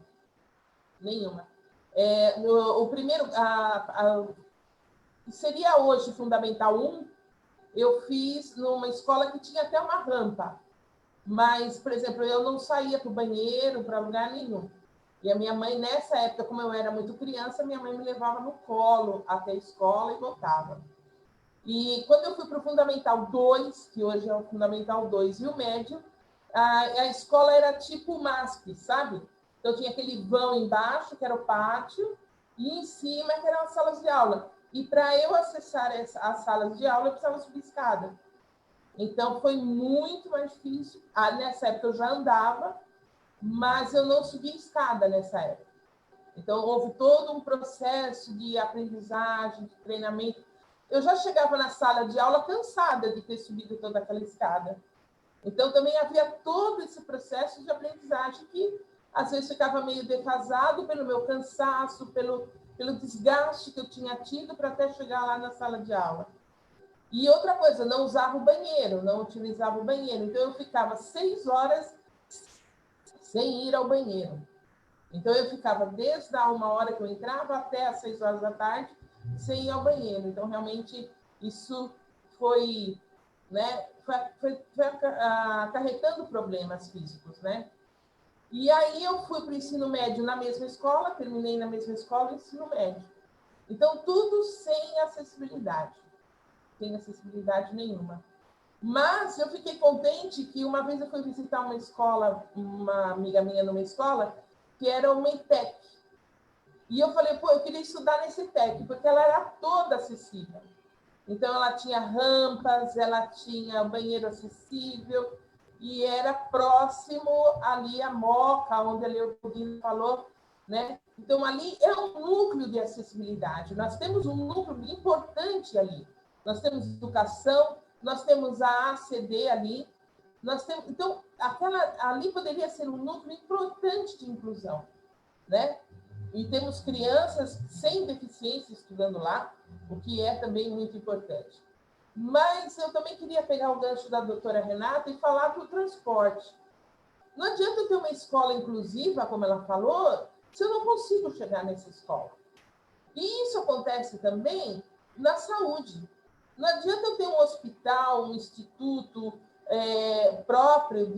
O primeiro, seria hoje Fundamental 1, eu fiz numa escola que tinha até uma rampa, mas, por exemplo, eu não saía para o banheiro, para lugar nenhum. E a minha mãe, nessa época, como eu era muito criança, minha mãe me levava no colo até a escola e voltava. E quando eu fui para o Fundamental 2, que hoje é o Fundamental 2 e o médio, a escola era tipo o MASP, sabe? Então, tinha aquele vão embaixo, que era o pátio, e em cima, que eram as salas de aula. E para eu acessar as salas de aula, eu precisava subir escada. Então, foi muito mais difícil. Nessa época, eu já andava, mas eu não subia escada nessa época. Então, houve todo um processo de aprendizagem, de treinamento. Eu já chegava na sala de aula cansada de ter subido toda aquela escada. Então, também havia todo esse processo de aprendizagem que, às vezes, ficava meio defasado pelo meu cansaço, pelo desgaste que eu tinha tido para até chegar lá na sala de aula. E outra coisa, não usava o banheiro, não utilizava o banheiro. Então, eu ficava 6 horas sem ir ao banheiro. Então, eu ficava desde a 1h que eu entrava até às 6 horas da tarde sem ir ao banheiro. Então, realmente, isso foi, né, foi acarretando problemas físicos, né? E aí eu fui para o ensino médio na mesma escola, terminei na mesma escola, ensino médio. Então, tudo sem acessibilidade nenhuma. Mas eu fiquei contente que uma vez eu fui visitar uma escola, uma amiga minha numa escola, que era uma ETEC. E eu falei, eu queria estudar nesse ETEC, porque ela era toda acessível. Então, ela tinha rampas, ela tinha banheiro acessível, e era próximo ali a Moca, onde a Leopoldina falou, né? Então, ali é um núcleo de acessibilidade. Nós temos um núcleo importante ali. Nós temos educação, nós temos a ACD ali, nós temos... Então, ali poderia ser um núcleo importante de inclusão, né? E temos crianças sem deficiência estudando lá, o que é também muito importante. Mas eu também queria pegar o gancho da doutora Renata e falar do transporte. Não adianta eu ter uma escola inclusiva, como ela falou, se eu não consigo chegar nessa escola. E isso acontece também na saúde. Não adianta eu ter um hospital, um instituto próprio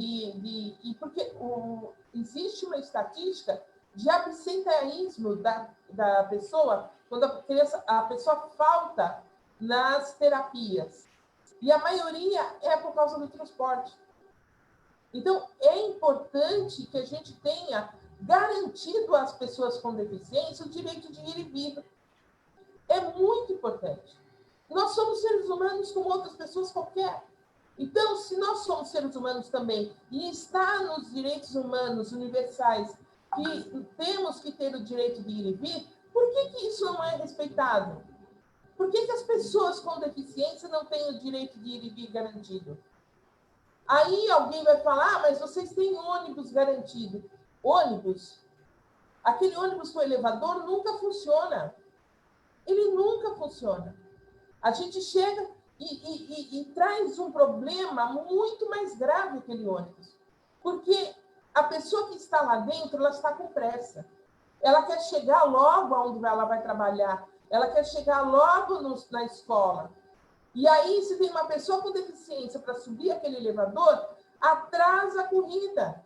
porque existe uma estatística de absenteísmo da pessoa quando a pessoa falta nas terapias. E a maioria é por causa do transporte. Então, é importante que a gente tenha garantido às pessoas com deficiência o direito de ir e vir. É muito importante. Nós somos seres humanos como outras pessoas qualquer. Então, se nós somos seres humanos também e está nos direitos humanos universais que temos que ter o direito de ir e vir, por que isso não é respeitado? Por que as pessoas com deficiência não têm o direito de ir e vir garantido? Aí alguém vai falar, mas vocês têm ônibus garantido. Ônibus? Aquele ônibus com elevador nunca funciona. Ele nunca funciona. A gente chega e traz um problema muito mais grave aquele ônibus. Porque a pessoa que está lá dentro, ela está com pressa. Ela quer chegar logo aonde ela vai trabalhar. Ela quer chegar logo na escola. E aí, se tem uma pessoa com deficiência para subir aquele elevador, atrasa a corrida,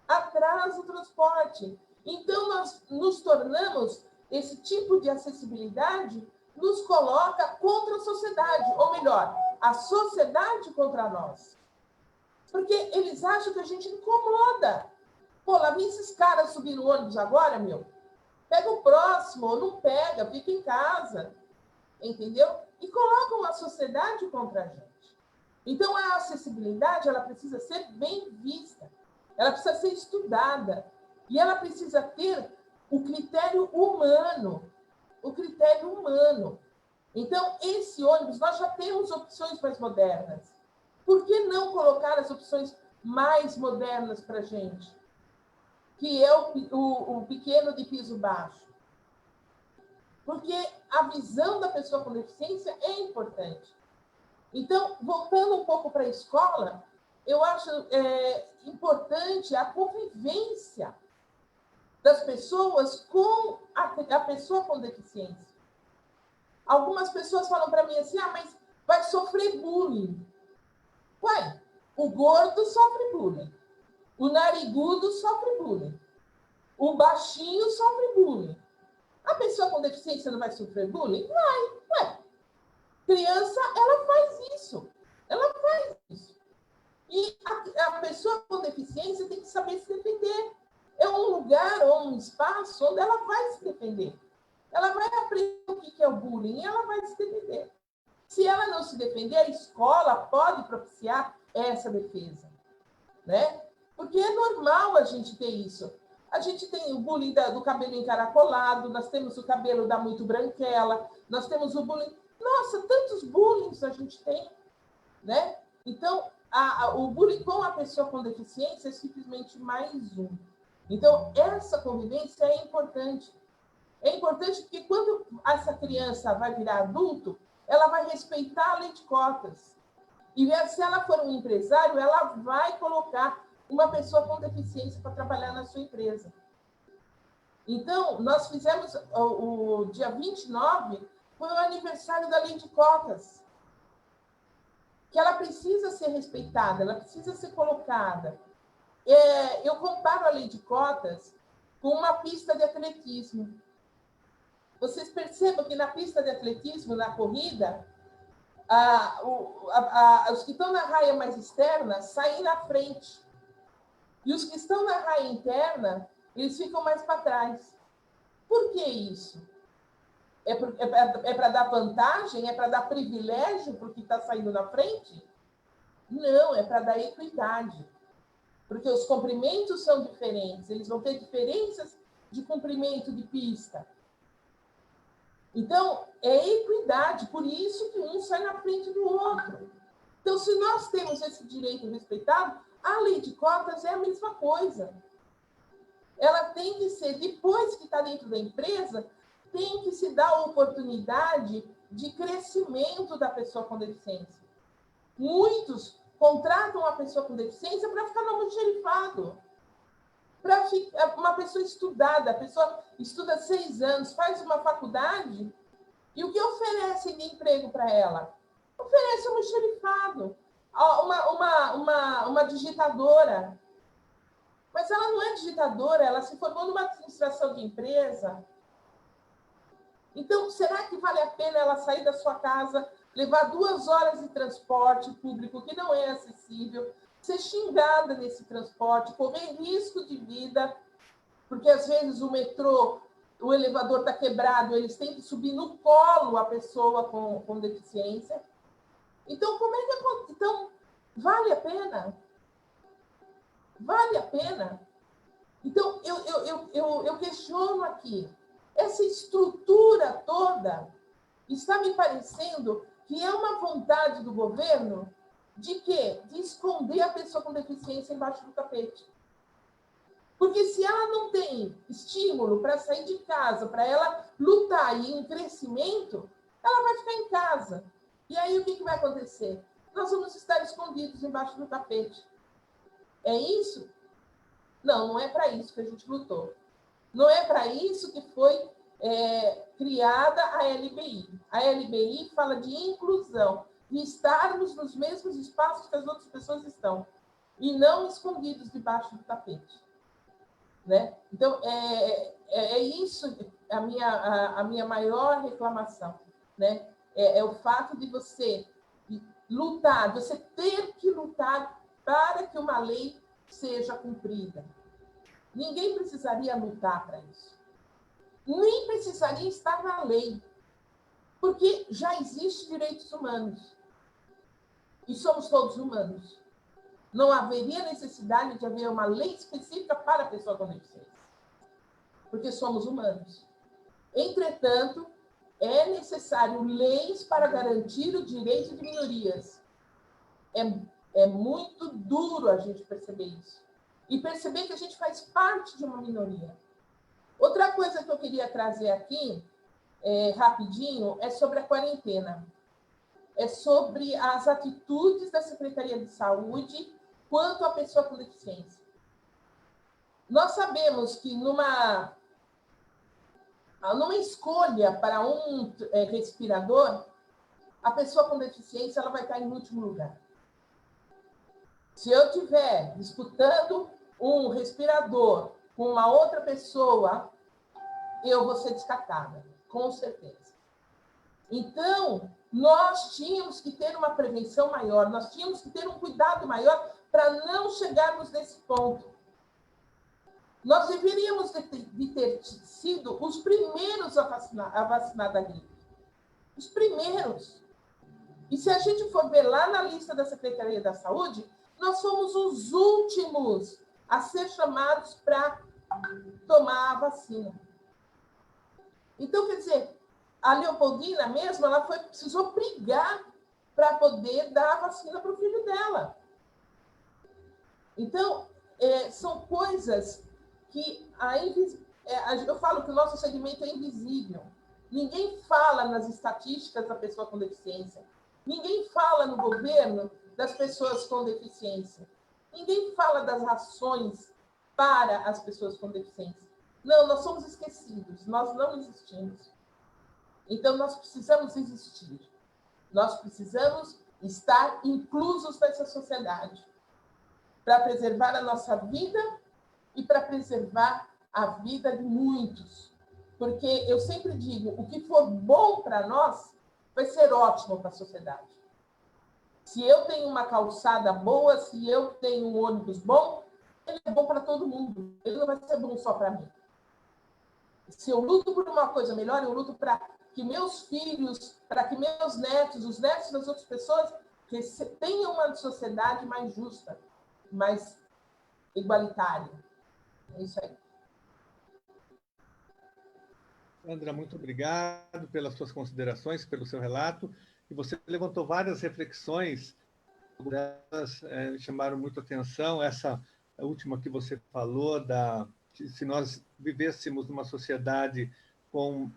atrasa o transporte. Então, nós nos tornamos, esse tipo de acessibilidade nos coloca contra a sociedade, ou melhor, a sociedade contra nós. Porque eles acham que a gente incomoda. Pô, lá vem esses caras subir no ônibus agora, meu. Pega o próximo, ou não pega, fica em casa. Entendeu? E colocam a sociedade contra a gente. Então, a acessibilidade, ela precisa ser bem vista. Ela precisa ser estudada. E ela precisa ter o critério humano. O critério humano. Então, esse ônibus, nós já temos opções mais modernas. Por que não colocar as opções mais modernas para a gente? Que é o pequeno de piso baixo. Porque a visão da pessoa com deficiência é importante. Então, voltando um pouco para a escola, eu acho importante a convivência das pessoas com a pessoa com deficiência. Algumas pessoas falam para mim assim, mas vai sofrer bullying. Ué, o gordo sofre bullying. O narigudo sofre bullying. O baixinho sofre bullying. A pessoa com deficiência não vai sofrer bullying? Vai. Ué, criança, ela faz isso. Ela faz isso. E a pessoa com deficiência tem que saber se defender. É um lugar ou um espaço onde ela vai se defender. Ela vai aprender o que é o bullying e ela vai se defender. Se ela não se defender, a escola pode propiciar essa defesa, né? Porque é normal a gente ter isso. A gente tem o bullying do cabelo encaracolado, nós temos o cabelo da muito branquela, nós temos o bullying... Nossa, tantos bullying a gente tem, né? Então, o bullying com a pessoa com deficiência é simplesmente mais um. Então, essa convivência é importante. É importante porque quando essa criança vai virar adulto, ela vai respeitar a lei de cotas. E se ela for um empresário, ela vai colocar uma pessoa com deficiência para trabalhar na sua empresa. Então, nós fizemos, o dia 29, foi o aniversário da lei de cotas, que ela precisa ser respeitada, ela precisa ser colocada. Eu comparo a lei de cotas com uma pista de atletismo. Vocês percebam que na pista de atletismo, na corrida, os que estão na raia mais externa saem na frente. E os que estão na raia interna, eles ficam mais para trás. Por que isso? É para dar vantagem? É para dar privilégio para o que está saindo na frente? Não, é para dar equidade. Porque os comprimentos são diferentes, eles vão ter diferenças de comprimento de pista. Então, é equidade, por isso que um sai na frente do outro. Então, se nós temos esse direito respeitado, a lei de cotas é a mesma coisa. Ela tem que ser, depois que está dentro da empresa, tem que se dar a oportunidade de crescimento da pessoa com deficiência. Muitos contratam uma pessoa com deficiência para ficar no almoxerifado. Para uma pessoa estudada, a pessoa estuda 6 anos, faz uma faculdade, e o que oferecem de emprego para ela? Oferece almoxerifado, uma digitadora. Mas ela não é digitadora, ela se formou numa administração de empresa. Então, será que vale a pena ela sair da sua casa, levar 2 horas de transporte público que não é acessível, ser xingada nesse transporte, correr risco de vida, porque às vezes o metrô, o elevador está quebrado, eles têm que subir no colo a pessoa com deficiência. Então, então, vale a pena? Vale a pena? Então, eu questiono aqui. Essa estrutura toda está me parecendo que é uma vontade do governo de quê? De esconder a pessoa com deficiência embaixo do tapete. Porque se ela não tem estímulo para sair de casa, para ela lutar e ir em crescimento, ela vai ficar em casa. E aí o que vai acontecer? Nós vamos estar escondidos embaixo do tapete. É isso? Não, não é para isso que a gente lutou. Não é para isso que foi criada a LBI. A LBI fala de inclusão, de estarmos nos mesmos espaços que as outras pessoas estão, e não escondidos debaixo do tapete. Né? Então, é isso a minha maior reclamação. Né? É o fato de você lutar, você ter que lutar para que uma lei seja cumprida. Ninguém precisaria lutar para isso. Nem precisaria estar na lei, porque já existem direitos humanos. E somos todos humanos. Não haveria necessidade de haver uma lei específica para a pessoa com deficiência, porque somos humanos. Entretanto, é necessário leis para garantir o direito de minorias. É muito duro a gente perceber isso. E perceber que a gente faz parte de uma minoria. Outra coisa que eu queria trazer aqui, rapidinho, é sobre a quarentena. É sobre as atitudes da Secretaria de Saúde quanto à pessoa com deficiência. Nós sabemos que numa escolha para um respirador, a pessoa com deficiência ela vai estar em último lugar. Se eu estiver disputando um respirador com uma outra pessoa, eu vou ser descartada, com certeza. Então, nós tínhamos que ter uma prevenção maior, nós tínhamos que ter um cuidado maior para não chegarmos nesse ponto. Nós deveríamos de ter sido os primeiros a vacinar da gripe. Os primeiros. E se a gente for ver lá na lista da Secretaria da Saúde, nós fomos os últimos a ser chamados para tomar a vacina. Então, quer dizer, a Leopoldina mesmo, ela precisou brigar para poder dar a vacina para o filho dela. Então, são coisas que eu falo que o nosso segmento é invisível. Ninguém fala nas estatísticas da pessoa com deficiência. Ninguém fala no governo das pessoas com deficiência. Ninguém fala das ações para as pessoas com deficiência. Não, nós somos esquecidos, nós não existimos. Então, nós precisamos existir. Nós precisamos estar inclusos nessa sociedade para preservar a nossa vida e para preservar a vida de muitos. Porque eu sempre digo, o que for bom para nós vai ser ótimo para a sociedade. Se eu tenho uma calçada boa, se eu tenho um ônibus bom, ele é bom para todo mundo. Ele não vai ser bom só para mim. Se eu luto por uma coisa melhor, eu luto para que meus filhos, para que meus netos, os netos das outras pessoas, tenham uma sociedade mais justa, mais igualitária. É isso aí. Sandra, muito obrigado pelas suas considerações, pelo seu relato. E você levantou várias reflexões, elas chamaram muito atenção. Essa última que você falou, se nós vivêssemos numa sociedade com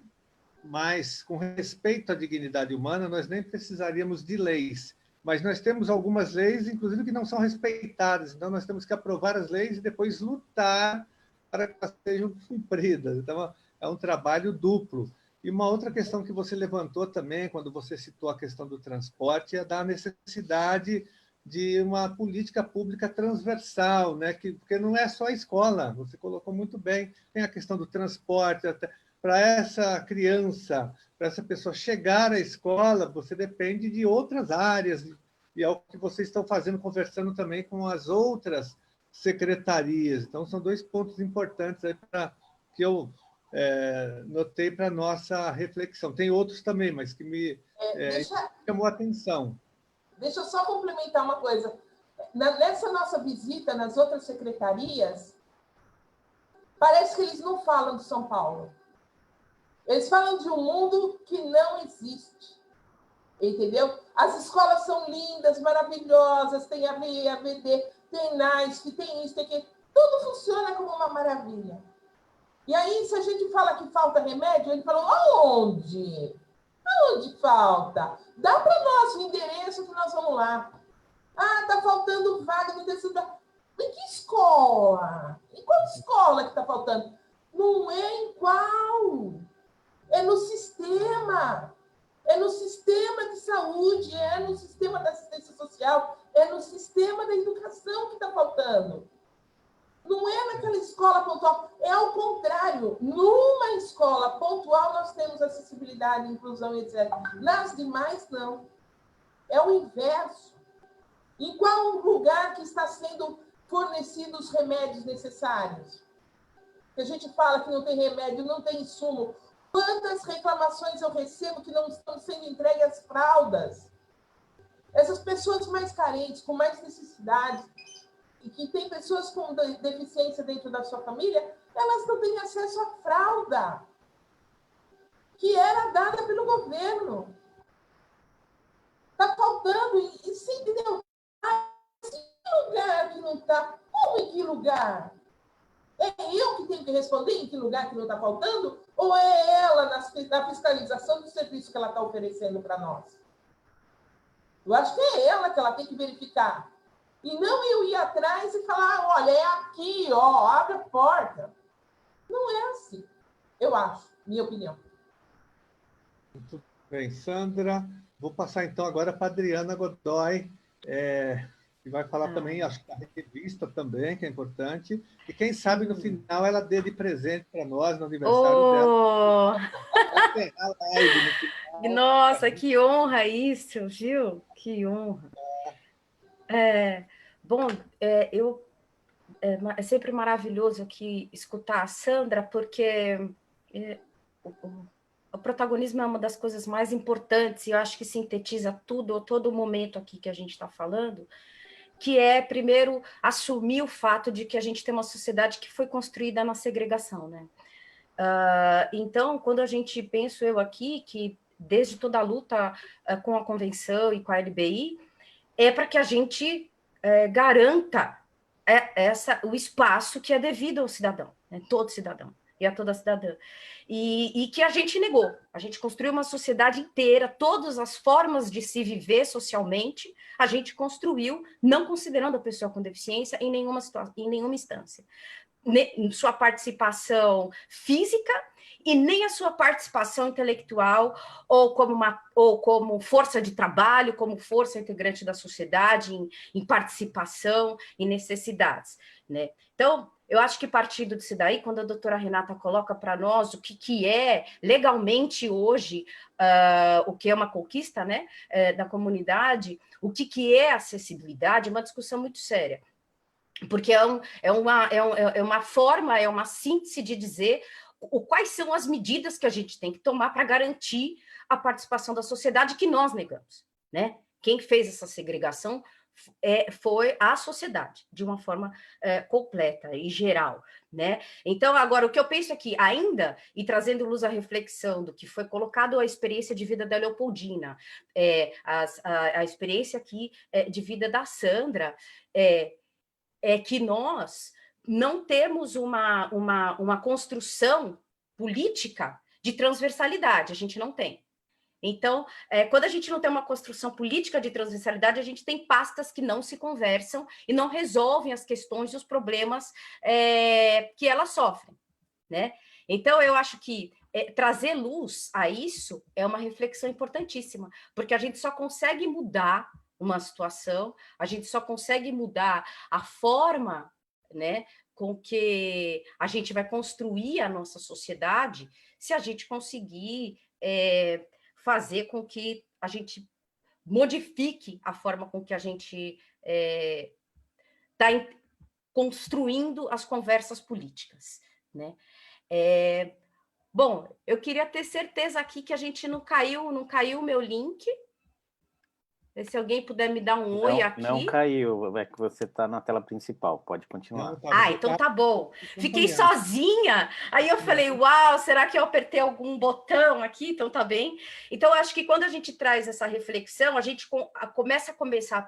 respeito à dignidade humana, nós nem precisaríamos de leis. Mas nós temos algumas leis, inclusive, que não são respeitadas. Então, nós temos que aprovar as leis e depois lutar para que elas sejam cumpridas. Então, é um trabalho duplo. E uma outra questão que você levantou também, quando você citou a questão do transporte, é da necessidade de uma política pública transversal, né? Porque não é só a escola, você colocou muito bem, tem a questão do transporte, para essa criança, para essa pessoa chegar à escola, você depende de outras áreas, e é o que vocês estão fazendo, conversando também com as outras secretarias. Então, são dois pontos importantes aí que eu notei para a nossa reflexão. Tem outros também, mas que me chamou a atenção. Deixa eu só complementar uma coisa. Nessa nossa visita nas outras secretarias, parece que eles não falam de São Paulo. Eles falam de um mundo que não existe. Entendeu? As escolas são lindas, maravilhosas, tem ABE, ABD, tem NASF, tem isso, tem aquilo. Tudo funciona como uma maravilha. E aí, se a gente fala que falta remédio, ele falou, aonde? Aonde falta? Dá para nós o endereço que nós vamos lá. Ah, está faltando vaga no terceiro. Em que escola? Em qual escola que está faltando? Não é em qual? É no sistema. É no sistema de saúde, é no sistema da assistência social, é no sistema da educação que está faltando. Não é naquela escola pontual, é ao contrário. Numa escola pontual, nós temos acessibilidade, inclusão, etc. Nas demais, não. É o inverso. Em qual lugar que está sendo fornecidos os remédios necessários? Que a gente fala que não tem remédio, não tem insumo. Quantas reclamações eu recebo que não estão sendo entregues as fraldas? Essas pessoas mais carentes, com mais necessidades, e que tem pessoas com deficiência dentro da sua família, elas não têm acesso à fralda, que era dada pelo governo. Está faltando, e você entendeu? Em que lugar que não está? Como em que lugar? É eu que tenho que responder em que lugar que não está faltando? Ou é ela na fiscalização do serviço que ela está oferecendo para nós? Eu acho que é ela que ela tem que verificar. E não eu ir atrás e falar, olha, é aqui, ó, abre a porta. Não é assim, eu acho, minha opinião. Muito bem, Sandra. Vou passar, então, agora para a Adriana Godoy, que vai falar também, acho que da revista também, que é importante. E quem sabe, no final, ela dê de presente para nós, no aniversário dela. Vai a live no final. Nossa, que honra isso, viu? Que honra. Bom, é sempre maravilhoso aqui escutar a Sandra, porque o protagonismo é uma das coisas mais importantes, e eu acho que sintetiza todo o momento aqui que a gente está falando, que é, primeiro, assumir o fato de que a gente tem uma sociedade que foi construída na segregação, né? Então, quando a gente, penso eu aqui, que desde toda a luta com a Convenção e com a LBI, é para que a gente garanta o espaço que é devido ao cidadão, né? Todo cidadão e a toda cidadã. E que a gente negou. A gente construiu uma sociedade inteira, todas as formas de se viver socialmente, a gente construiu, não considerando a pessoa com deficiência em nenhuma situação, em nenhuma instância. Sua participação física e nem a sua participação intelectual ou como força de trabalho, como força integrante da sociedade, em participação e necessidades, né? Então, eu acho que partindo disso daí, quando a doutora Renata coloca para nós o que é legalmente hoje, o que é uma conquista, né, da comunidade, o que é acessibilidade, é uma discussão muito séria. Porque é uma forma, é uma síntese de dizer quais são as medidas que a gente tem que tomar para garantir a participação da sociedade que nós negamos, né? Quem fez essa segregação foi a sociedade, de uma forma completa e geral, né? Então, agora, o que eu penso aqui, ainda, e trazendo luz à reflexão do que foi colocado a experiência de vida da Leopoldina, a experiência aqui de vida da Sandra, que nós não temos uma construção política de transversalidade, a gente não tem. Então, quando a gente não tem uma construção política de transversalidade, a gente tem pastas que não se conversam e não resolvem as questões e os problemas que elas sofrem, né? Então, eu acho que trazer luz a isso é uma reflexão importantíssima, porque a gente só consegue mudar uma situação, a gente só consegue mudar a forma, né, com que a gente vai construir a nossa sociedade, se a gente conseguir fazer com que a gente modifique a forma com que a gente está construindo as conversas políticas, né? Bom, eu queria ter certeza aqui que a gente não caiu o meu link. Se alguém puder me dar um oi aqui. Não caiu, é que você está na tela principal, pode continuar. Então tá bom. Fiquei sozinha, aí eu falei, uau, será que eu apertei algum botão aqui? Então tá bem. Então, eu acho que quando a gente traz essa reflexão, a gente começa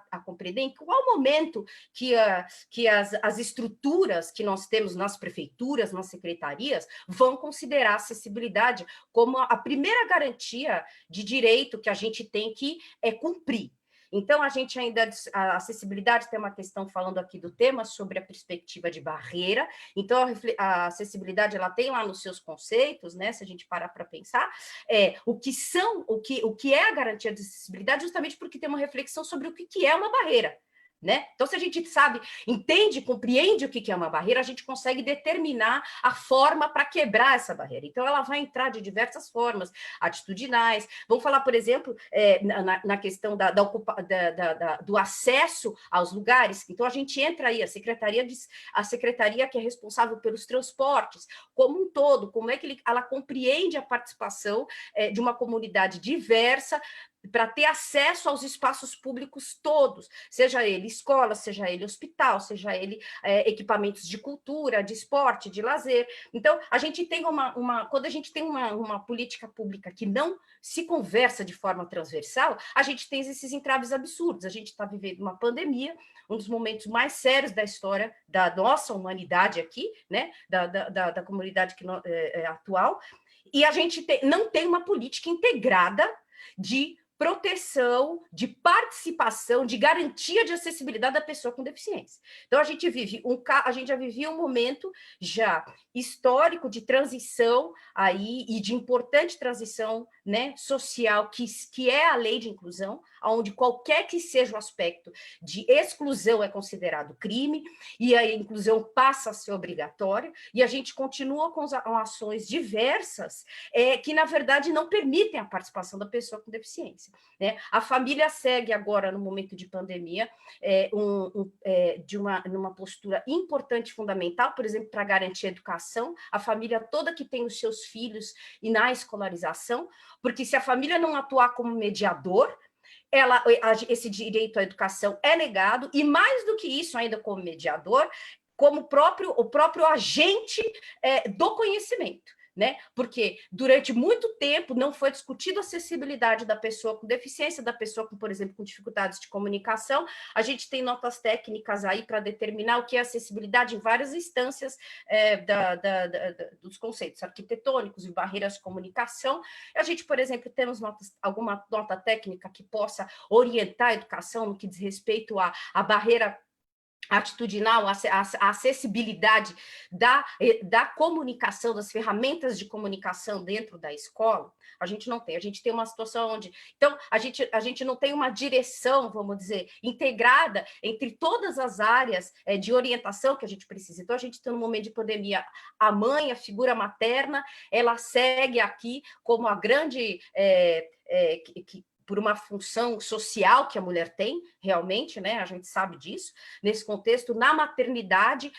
a compreender em qual momento que as estruturas que nós temos nas prefeituras, nas secretarias, vão considerar a acessibilidade como a primeira garantia de direito que a gente tem que cumprir. Então, a gente ainda, a acessibilidade tem uma questão falando aqui do tema sobre a perspectiva de barreira, então a acessibilidade ela tem lá nos seus conceitos, né, se a gente parar para pensar, o que é a garantia de acessibilidade, justamente porque tem uma reflexão sobre o que é uma barreira, né? Então, se a gente sabe, entende, compreende o que é uma barreira, a gente consegue determinar a forma para quebrar essa barreira. Então, ela vai entrar de diversas formas, atitudinais. Vamos falar, por exemplo, na questão do acesso aos lugares. Então, a gente entra aí, a secretaria que é responsável pelos transportes, como um todo, como é que ela compreende a participação de uma comunidade diversa, para ter acesso aos espaços públicos todos, seja ele escola, seja ele hospital, seja ele equipamentos de cultura, de esporte, de lazer. Então, a gente tem quando a gente tem uma política pública que não se conversa de forma transversal, a gente tem esses entraves absurdos. A gente está vivendo uma pandemia, um dos momentos mais sérios da história da nossa humanidade aqui, né, da comunidade atual, e a gente não tem uma política integrada de proteção, de participação, de garantia de acessibilidade da pessoa com deficiência. Então, a gente já vivia um momento já histórico de transição aí e de importante transição, né, social, que é a lei de inclusão, onde qualquer que seja o aspecto de exclusão é considerado crime, e a inclusão passa a ser obrigatória, e a gente continua com ações diversas que, na verdade, não permitem a participação da pessoa com deficiência. Né? A família segue agora, no momento de pandemia, numa postura importante, fundamental, por exemplo, para garantir a educação, a família toda que tem os seus filhos e na escolarização, porque se a família não atuar como mediador, esse direito à educação é negado, e mais do que isso, ainda como mediador, como o próprio agente do conhecimento. Né? Porque durante muito tempo não foi discutida a acessibilidade da pessoa com deficiência, da pessoa com, por exemplo, com dificuldades de comunicação. A gente tem notas técnicas aí para determinar o que é acessibilidade em várias instâncias dos conceitos arquitetônicos e barreiras de comunicação. A gente, por exemplo, temos alguma nota técnica que possa orientar a educação no que diz respeito à barreira atitudinal, a acessibilidade da comunicação, das ferramentas de comunicação dentro da escola. A gente não tem. A gente tem uma situação onde... Então, a gente não tem uma direção, vamos dizer, integrada entre todas as áreas de orientação que a gente precisa. Então, a gente tem um momento de pandemia, a mãe, a figura materna, ela segue aqui como a grande... por uma função social que a mulher tem, realmente, né? A gente sabe disso, nesse contexto, na maternidade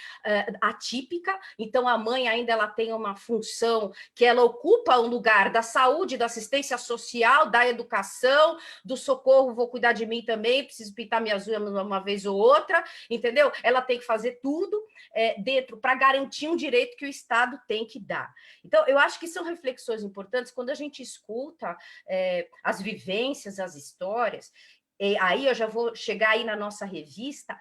atípica, então a mãe ainda ela tem uma função que ela ocupa um lugar da saúde, da assistência social, da educação, do socorro, vou cuidar de mim também, preciso pintar minhas unhas uma vez ou outra, entendeu? Ela tem que fazer tudo dentro para garantir um direito que o Estado tem que dar. Então, eu acho que são reflexões importantes quando a gente escuta as vivências, as histórias. E aí eu já vou chegar aí na nossa revista,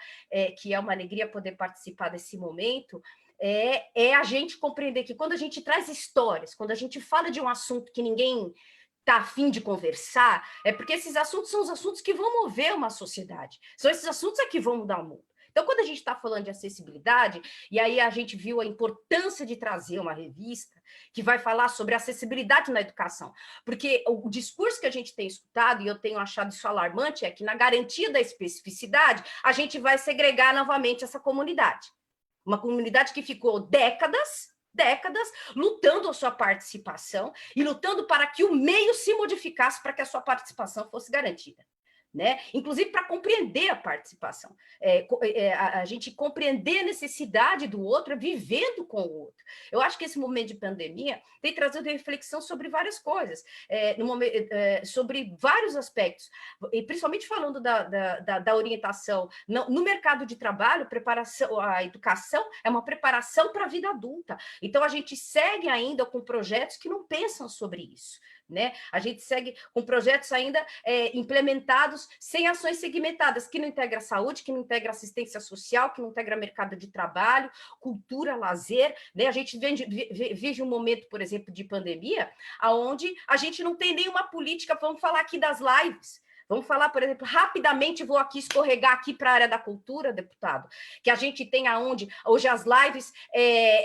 que é uma alegria poder participar desse momento, é a gente compreender que quando a gente traz histórias, quando a gente fala de um assunto que ninguém está a fim de conversar, é porque esses assuntos são os assuntos que vão mover uma sociedade, são esses assuntos que vão mudar o mundo. Então, quando a gente está falando de acessibilidade, e aí a gente viu a importância de trazer uma revista que vai falar sobre acessibilidade na educação, porque o discurso que a gente tem escutado, e eu tenho achado isso alarmante, é que na garantia da especificidade, a gente vai segregar novamente essa comunidade. Uma comunidade que ficou décadas lutando a sua participação e lutando para que o meio se modificasse para que a sua participação fosse garantida. Né? Inclusive para compreender a participação, a gente compreender a necessidade do outro, vivendo com o outro. Eu acho que esse momento de pandemia tem trazido reflexão sobre várias coisas, sobre vários aspectos, e principalmente falando da orientação no mercado de trabalho, a educação é uma preparação para a vida adulta. Então a gente segue ainda com projetos que não pensam sobre isso. Né? A gente segue com projetos ainda implementados sem ações segmentadas, que não integra a saúde, que não integra assistência social, que não integra mercado de trabalho, cultura, lazer. Né? A gente vive um momento, por exemplo, de pandemia, onde a gente não tem nenhuma política, vamos falar aqui das lives. Vamos falar, por exemplo, rapidamente, vou aqui escorregar aqui para a área da cultura, deputado, que a gente tem aonde hoje as lives,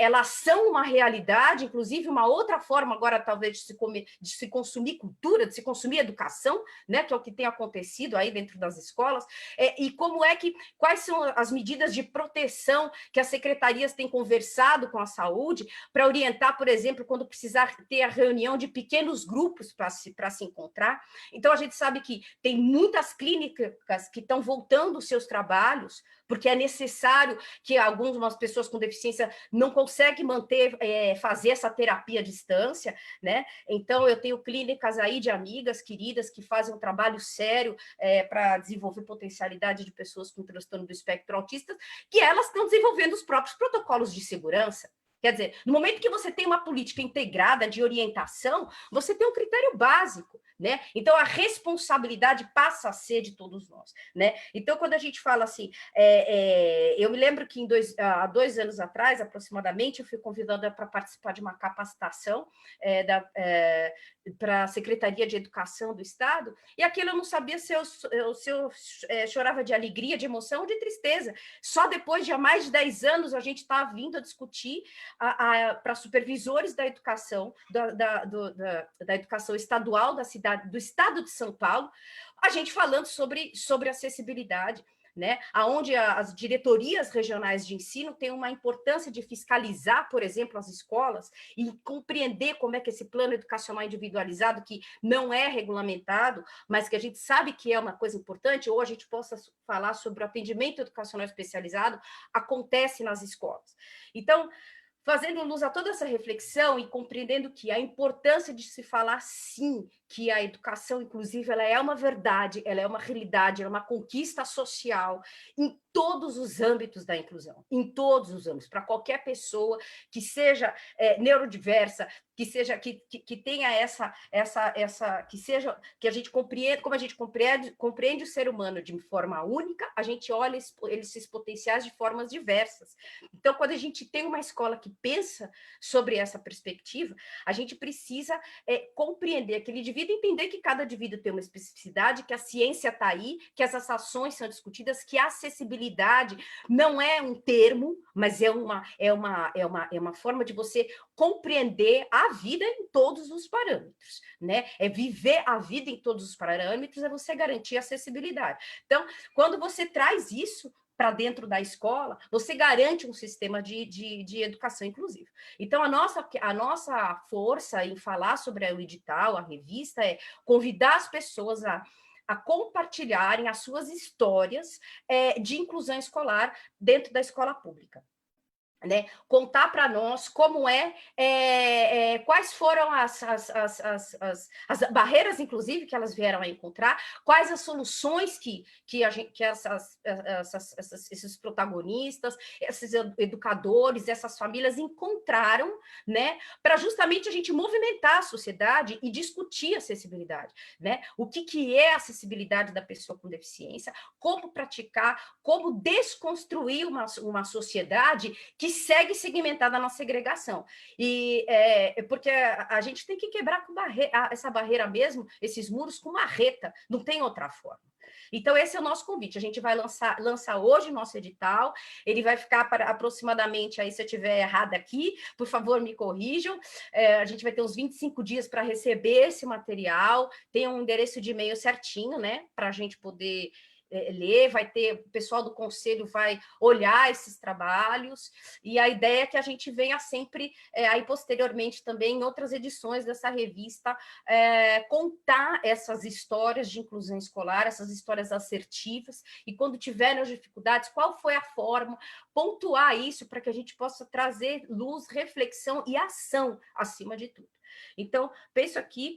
elas são uma realidade, inclusive uma outra forma agora talvez de se consumir cultura, de se consumir educação, né, que é o que tem acontecido aí dentro das escolas, e quais são as medidas de proteção que as secretarias têm conversado com a saúde para orientar, por exemplo, quando precisar ter a reunião de pequenos grupos para se encontrar. Então, a gente sabe que tem muitas clínicas que estão voltando os seus trabalhos, porque é necessário que algumas pessoas com deficiência não conseguem fazer essa terapia à distância, né? Então, eu tenho clínicas aí de amigas queridas que fazem um trabalho sério para desenvolver potencialidade de pessoas com transtorno do espectro autista, que elas estão desenvolvendo os próprios protocolos de segurança. Quer dizer, no momento que você tem uma política integrada de orientação, você tem um critério básico, né? Então, a responsabilidade passa a ser de todos nós, né? Então, quando a gente fala assim, eu me lembro que há 2 anos atrás, aproximadamente, eu fui convidada para participar de uma capacitação para a Secretaria de Educação do Estado, e aquilo eu não sabia se eu chorava de alegria, de emoção ou de tristeza. Só depois de há mais de 10 anos a gente está vindo a discutir para supervisores da educação, da educação estadual do Estado de São Paulo, a gente falando sobre acessibilidade, né? Onde as diretorias regionais de ensino têm uma importância de fiscalizar, por exemplo, as escolas e compreender como é que esse plano educacional individualizado, que não é regulamentado, mas que a gente sabe que é uma coisa importante, ou a gente possa falar sobre o atendimento educacional especializado, acontece nas escolas. Então, fazendo luz a toda essa reflexão e compreendendo que a importância de se falar, sim, que a educação inclusiva ela é uma verdade, ela é uma realidade, ela é uma conquista social em todos os âmbitos da inclusão, em todos os âmbitos, para qualquer pessoa que seja neurodiversa, que tenha que a gente compreenda, como a gente compreende o ser humano de forma única, a gente olha esses potenciais de formas diversas. Então, quando a gente tem uma escola que pensa sobre essa perspectiva, a gente precisa compreender aquele indivíduo, entender que cada indivíduo tem uma especificidade, que a ciência está aí, que essas ações são discutidas, que a acessibilidade não é um termo, mas é uma forma de você compreender a vida em todos os parâmetros, né? É viver a vida em todos os parâmetros, é você garantir a acessibilidade. Então, quando você traz isso para dentro da escola, você garante um sistema de educação inclusiva. Então, a nossa força em falar sobre o edital, a revista, é convidar as pessoas a compartilharem as suas histórias de inclusão escolar dentro da escola pública. Né? Contar para nós como quais foram as barreiras, inclusive, que elas vieram a encontrar, quais as soluções que esses protagonistas, esses educadores, essas famílias encontraram, né? Para justamente a gente movimentar a sociedade e discutir a acessibilidade, né? O que é a acessibilidade da pessoa com deficiência, como praticar, como desconstruir uma sociedade que segue segmentada na segregação. E porque a gente tem que quebrar com essa barreira mesmo, esses muros com marreta, não tem outra forma. Então, esse é o nosso convite. A gente vai lançar hoje o nosso edital, ele vai ficar para aproximadamente, aí se eu estiver errada aqui, por favor, me corrijam, a gente vai ter uns 25 dias para receber esse material, tem um endereço de e-mail certinho, né, para a gente poder ler, vai ter, o pessoal do conselho vai olhar esses trabalhos, e a ideia é que a gente venha sempre, aí posteriormente também, em outras edições dessa revista, contar essas histórias de inclusão escolar, essas histórias assertivas, e quando tiverem as dificuldades, qual foi a forma, pontuar isso para que a gente possa trazer luz, reflexão e ação acima de tudo. Então, penso aqui,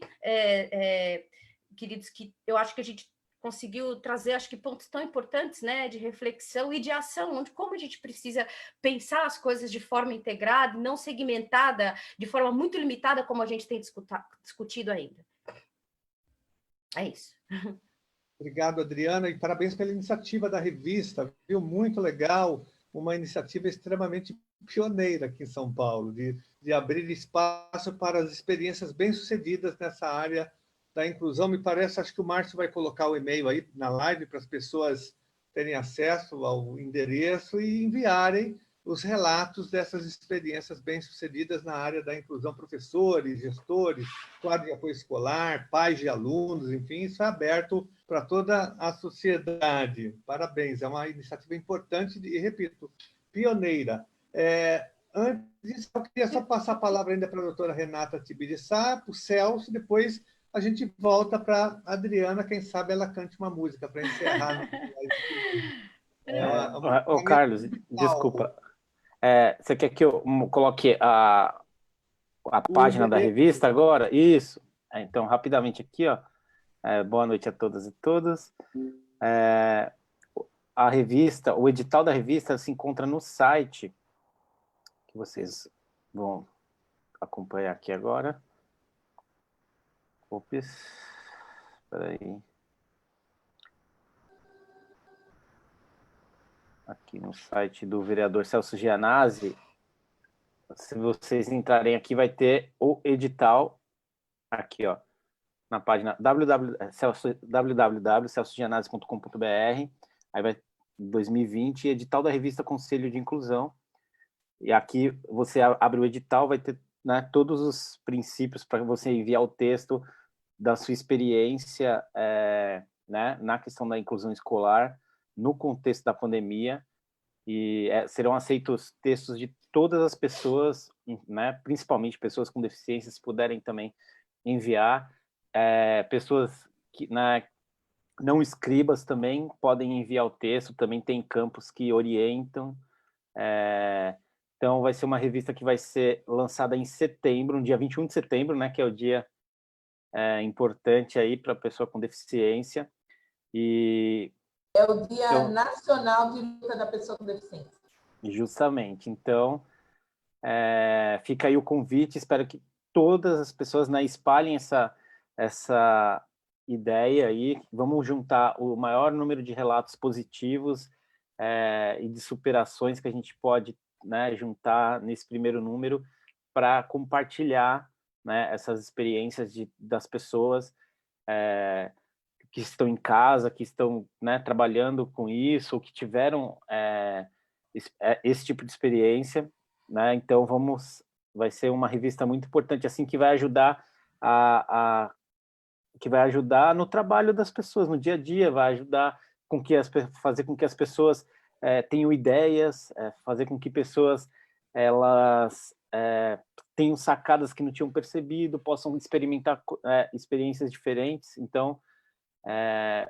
queridos, que eu acho que a gente conseguiu trazer, acho que, pontos tão importantes, né, de reflexão e de ação, onde como a gente precisa pensar as coisas de forma integrada, não segmentada, de forma muito limitada, como a gente tem discutido ainda. É isso. Obrigado, Adriana, e parabéns pela iniciativa da revista, viu? Muito legal, uma iniciativa extremamente pioneira aqui em São Paulo, de abrir espaço para as experiências bem-sucedidas nessa área da inclusão. Me parece, acho que o Márcio vai colocar o e-mail aí na live para as pessoas terem acesso ao endereço e enviarem os relatos dessas experiências bem-sucedidas na área da inclusão, professores, gestores, quadro de apoio escolar, pais de alunos, enfim, isso é aberto para toda a sociedade. Parabéns, é uma iniciativa importante e, repito, pioneira. Antes disso, eu queria só passar a palavra ainda para a doutora Renata Tibiriçá, para o Celso, depois a gente volta para a Adriana, quem sabe ela cante uma música para encerrar. Ô, Carlos, desculpa. Você quer que eu coloque a página da revista agora? Isso. Então, rapidamente aqui, ó. Boa noite a todas e todos. A revista, o edital da revista se encontra no site, que vocês vão acompanhar aqui agora. Ops, espera aí. Aqui no site do vereador Celso Gianazzi, se vocês entrarem aqui, vai ter o edital, aqui, ó, na página www.celsogianazzi.com.br, aí vai 2020, edital da revista Conselho de Inclusão, e aqui você abre o edital, vai ter, né, todos os princípios para você enviar o texto da sua experiência, né, na questão da inclusão escolar, no contexto da pandemia, e serão aceitos textos de todas as pessoas, né, principalmente pessoas com deficiências, se puderem também enviar, pessoas que, né, não escribas também podem enviar o texto, também tem campos que orientam, então vai ser uma revista que vai ser lançada em setembro, no dia 21 de setembro, né, que é o dia importante aí para a pessoa com deficiência, e é o Dia Nacional de Luta da Pessoa com Deficiência. Justamente. Então, fica aí o convite, espero que todas as pessoas, né, espalhem essa ideia aí, vamos juntar o maior número de relatos positivos e de superações que a gente pode, né, juntar nesse primeiro número para compartilhar, né, essas experiências das pessoas que estão em casa, que estão, né, trabalhando com isso, ou que tiveram esse tipo de experiência, né? Então vai ser uma revista muito importante, assim, que vai ajudar no trabalho das pessoas, no dia a dia, vai ajudar fazer com que as pessoas tenham ideias, fazer com que pessoas elas tenham sacadas que não tinham percebido, possam experimentar experiências diferentes. Então, é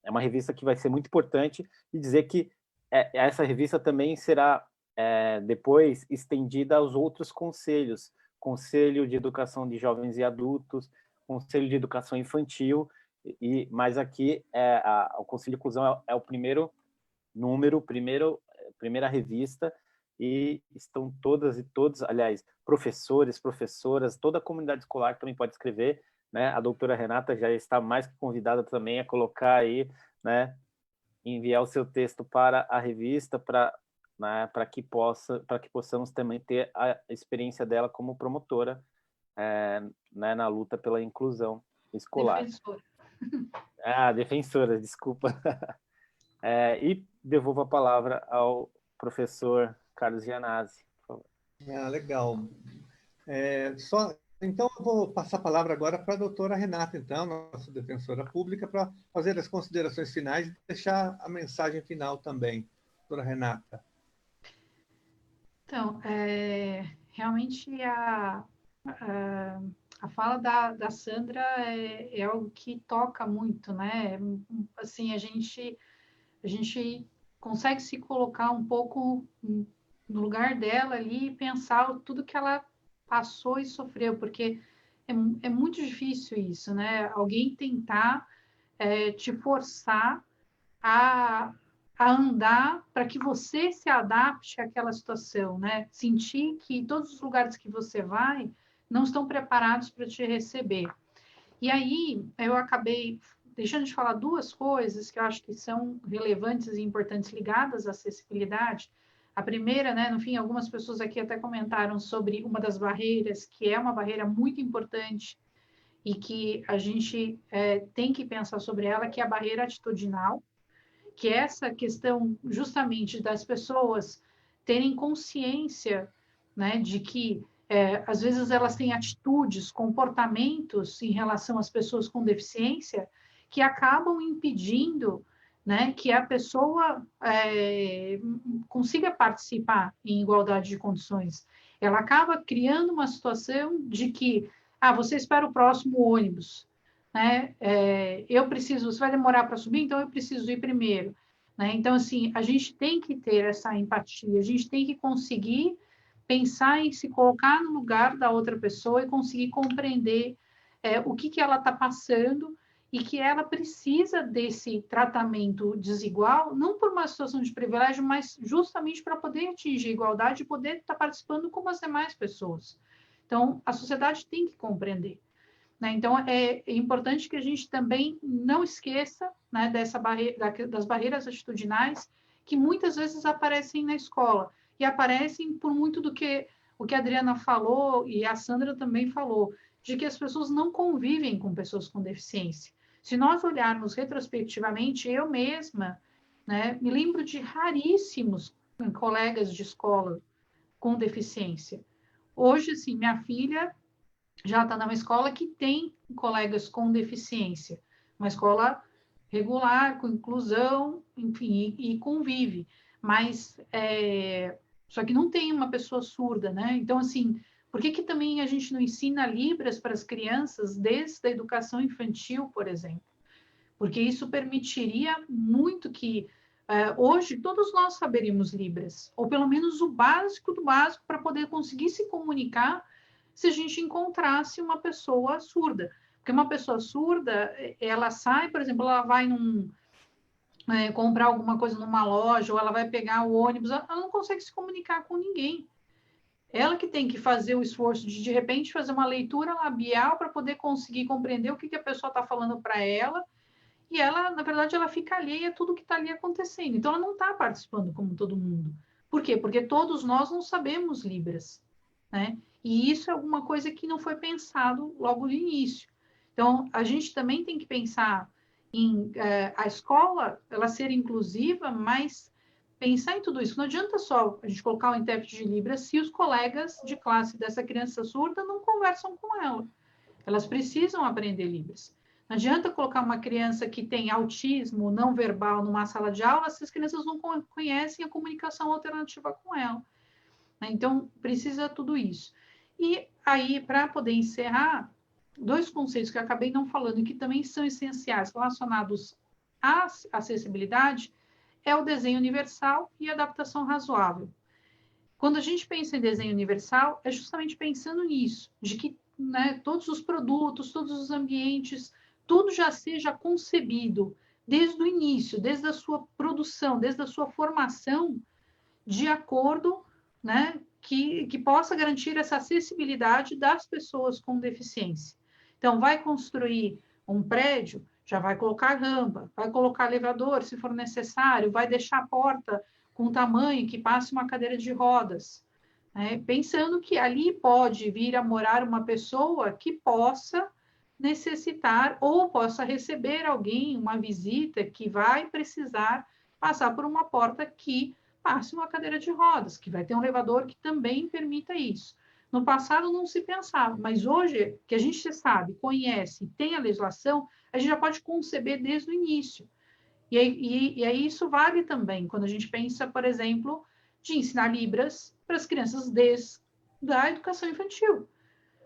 uma revista que vai ser muito importante, e dizer que essa revista também será depois estendida aos outros conselhos, Conselho de Educação de Jovens e Adultos, Conselho de Educação Infantil, mas aqui o Conselho de Inclusão é o primeiro número, primeira revista, e estão todas e todos, aliás, professores, professoras, toda a comunidade escolar também pode escrever, né? A doutora Renata já está mais que convidada também a colocar aí, né? Enviar o seu texto para a revista, para que possamos também ter a experiência dela como promotora, né, na luta pela inclusão escolar. Defensora, desculpa. E devolvo a palavra ao professor Carlos Gianazzi, por favor. Legal. Então, eu vou passar a palavra agora para a doutora Renata, então, nossa defensora pública, para fazer as considerações finais e deixar a mensagem final também. Doutora Renata. Então, realmente a fala da Sandra é algo que toca muito, né? Assim, a gente consegue se colocar um pouco no lugar dela ali e pensar tudo que ela passou e sofreu, porque é muito difícil isso, né? Alguém tentar te forçar a andar para que você se adapte àquela situação, né? Sentir que todos os lugares que você vai não estão preparados para te receber. E aí, eu acabei deixando de falar duas coisas que eu acho que são relevantes e importantes ligadas à acessibilidade. A primeira, né, no fim, algumas pessoas aqui até comentaram sobre uma das barreiras, que é uma barreira muito importante e que a gente tem que pensar sobre ela, que é a barreira atitudinal, que é essa questão justamente das pessoas terem consciência, né, de que às vezes elas têm atitudes, comportamentos em relação às pessoas com deficiência que acabam impedindo, né, que a pessoa consiga participar em igualdade de condições. Ela acaba criando uma situação de que, você espera o próximo ônibus, né? Você vai demorar para subir, então eu preciso ir primeiro, né? Então, assim, a gente tem que ter essa empatia, a gente tem que conseguir pensar em se colocar no lugar da outra pessoa e conseguir compreender o que ela está passando e que ela precisa desse tratamento desigual, não por uma situação de privilégio, mas justamente para poder atingir a igualdade e poder estar participando como as demais pessoas. Então, a sociedade tem que compreender, né? Então, é importante que a gente também não esqueça, né, das barreiras atitudinais que muitas vezes aparecem na escola, e aparecem por muito do que o que a Adriana falou e a Sandra também falou, de que as pessoas não convivem com pessoas com deficiência. Se nós olharmos retrospectivamente, eu mesma, né, me lembro de raríssimos colegas de escola com deficiência. Hoje, assim, minha filha já está numa escola que tem colegas com deficiência, uma escola regular, com inclusão, enfim, e convive. Mas, só que não tem uma pessoa surda, né? Então, assim, por que também a gente não ensina Libras para as crianças desde a educação infantil, por exemplo? Porque isso permitiria muito que, hoje, todos nós saberíamos Libras, ou pelo menos o básico do básico para poder conseguir se comunicar se a gente encontrasse uma pessoa surda. Porque uma pessoa surda, ela sai, por exemplo, ela vai comprar alguma coisa numa loja, ou ela vai pegar o ônibus, ela não consegue se comunicar com ninguém. Ela que tem que fazer o esforço de repente, fazer uma leitura labial para poder conseguir compreender o que a pessoa está falando para ela, e ela, na verdade, ela fica alheia a tudo que está ali acontecendo. Então, ela não está participando como todo mundo. Por quê? Porque todos nós não sabemos Libras, né? E isso é alguma coisa que não foi pensado logo no início. Então, a gente também tem que pensar em a escola, ela ser inclusiva, mas pensar em tudo isso. Não adianta só a gente colocar um intérprete de Libras se os colegas de classe dessa criança surda não conversam com ela. Elas precisam aprender Libras. Não adianta colocar uma criança que tem autismo não verbal numa sala de aula, se as crianças não conhecem a comunicação alternativa com ela. Então, precisa tudo isso. E aí, para poder encerrar, 2 conceitos que eu acabei não falando e que também são essenciais relacionados à acessibilidade é o desenho universal e a adaptação razoável. Quando a gente pensa em desenho universal, é justamente pensando nisso, de que, né, todos os produtos, todos os ambientes, tudo já seja concebido desde o início, desde a sua produção, desde a sua formação, de acordo, né, que possa garantir essa acessibilidade das pessoas com deficiência. Então, vai construir um prédio, já vai colocar rampa, vai colocar elevador, se for necessário, vai deixar a porta com tamanho que passe uma cadeira de rodas, né? Pensando que ali pode vir a morar uma pessoa que possa necessitar ou possa receber alguém, uma visita que vai precisar passar por uma porta que passe uma cadeira de rodas, que vai ter um elevador que também permita isso. No passado não se pensava, mas hoje, que a gente sabe, conhece, tem a legislação, a gente já pode conceber desde o início. E aí isso vale também quando a gente pensa, por exemplo, de ensinar Libras para as crianças desde a educação infantil.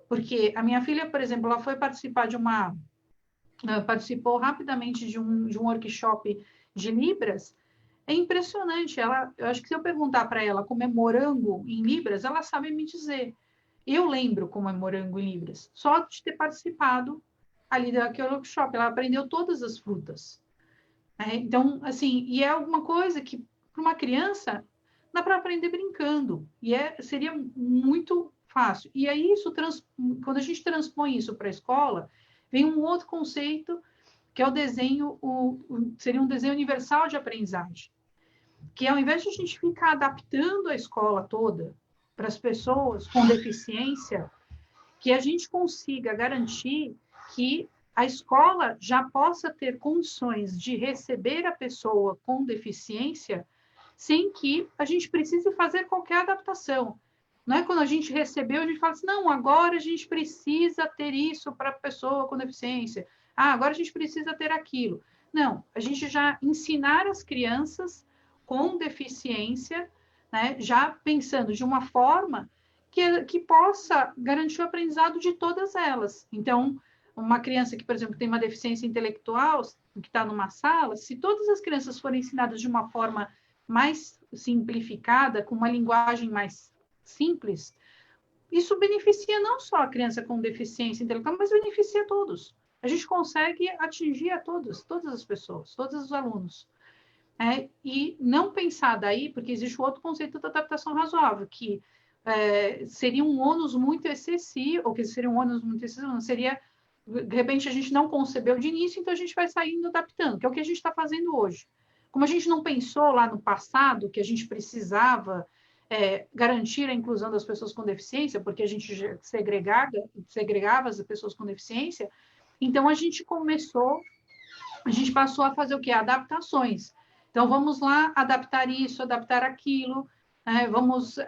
Porque a minha filha, por exemplo, ela foi participar participou rapidamente de um workshop de Libras. É impressionante. Eu acho que se eu perguntar para ela como é morango em Libras, ela sabe me dizer. Eu lembro como é morango em Libras, só de ter participado ali daquele workshop. Ela aprendeu todas as frutas. Então, assim, e é alguma coisa que, para uma criança, dá para aprender brincando. E seria muito fácil. E aí, quando a gente transpõe isso para a escola, vem um outro conceito, que é o desenho, seria um desenho universal de aprendizagem. Que ao invés de a gente ficar adaptando a escola toda para as pessoas com deficiência, que a gente consiga garantir que a escola já possa ter condições de receber a pessoa com deficiência sem que a gente precise fazer qualquer adaptação. Não é quando a gente recebeu, a gente fala assim, não, agora a gente precisa ter isso para a pessoa com deficiência. Ah, agora a gente precisa ter aquilo. Não, a gente já ensinar as crianças com deficiência, né, já pensando de uma forma que possa garantir o aprendizado de todas elas. Então, uma criança que, por exemplo, tem uma deficiência intelectual, que está numa sala, se todas as crianças forem ensinadas de uma forma mais simplificada, com uma linguagem mais simples, isso beneficia não só a criança com deficiência intelectual, mas beneficia a todos. A gente consegue atingir a todas as pessoas, todos os alunos. E não pensar daí, porque existe o outro conceito da adaptação razoável, que seria um ônus muito excessivo, ou que seria um ônus muito excessivo, não seria, de repente a gente não concebeu de início, então a gente vai saindo adaptando, que é o que a gente está fazendo hoje. Como a gente não pensou lá no passado que a gente precisava garantir a inclusão das pessoas com deficiência, porque a gente segregava as pessoas com deficiência, então a gente passou a fazer o quê? Adaptações. Então, vamos lá adaptar isso, adaptar aquilo, vamos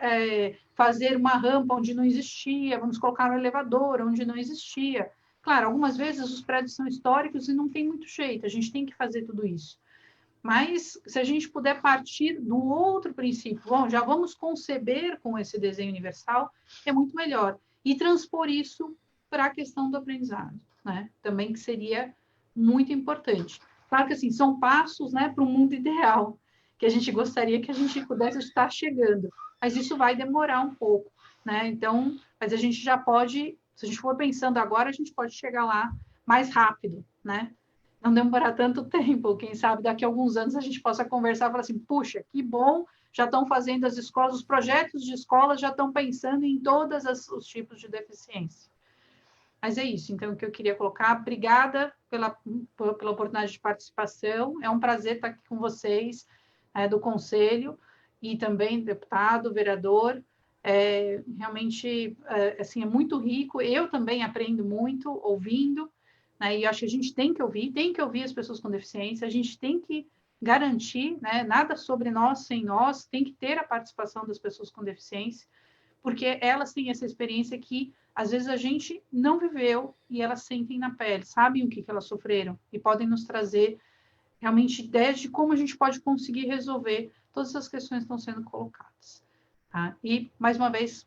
fazer uma rampa onde não existia, vamos colocar um elevador onde não existia. Claro, algumas vezes os prédios são históricos e não tem muito jeito, a gente tem que fazer tudo isso. Mas, se a gente puder partir do outro princípio, bom, já vamos conceber com esse desenho universal, é muito melhor. E transpor isso para a questão do aprendizado, né? Também que seria muito importante. Claro que, assim, são passos, né, para o mundo ideal, que a gente gostaria que a gente pudesse estar chegando, mas isso vai demorar um pouco, né? Então, mas a gente já pode, se a gente for pensando agora, a gente pode chegar lá mais rápido, né? Não demorar tanto tempo, quem sabe daqui a alguns anos a gente possa conversar e falar assim, puxa, que bom, já estão fazendo as escolas, os projetos de escolas já estão pensando em todos os tipos de deficiência. Mas é isso, então, o que eu queria colocar. Obrigada pela oportunidade de participação. É um prazer estar aqui com vocês, do Conselho, e também deputado, vereador. Realmente, assim, é muito rico. Eu também aprendo muito ouvindo, né, e acho que a gente tem que ouvir as pessoas com deficiência, a gente tem que garantir, né, nada sobre nós sem nós, tem que ter a participação das pessoas com deficiência, porque elas têm essa experiência que, às vezes, a gente não viveu e elas sentem na pele, sabem o que elas sofreram e podem nos trazer realmente ideias de como a gente pode conseguir resolver todas as questões que estão sendo colocadas. Tá? E, mais uma vez,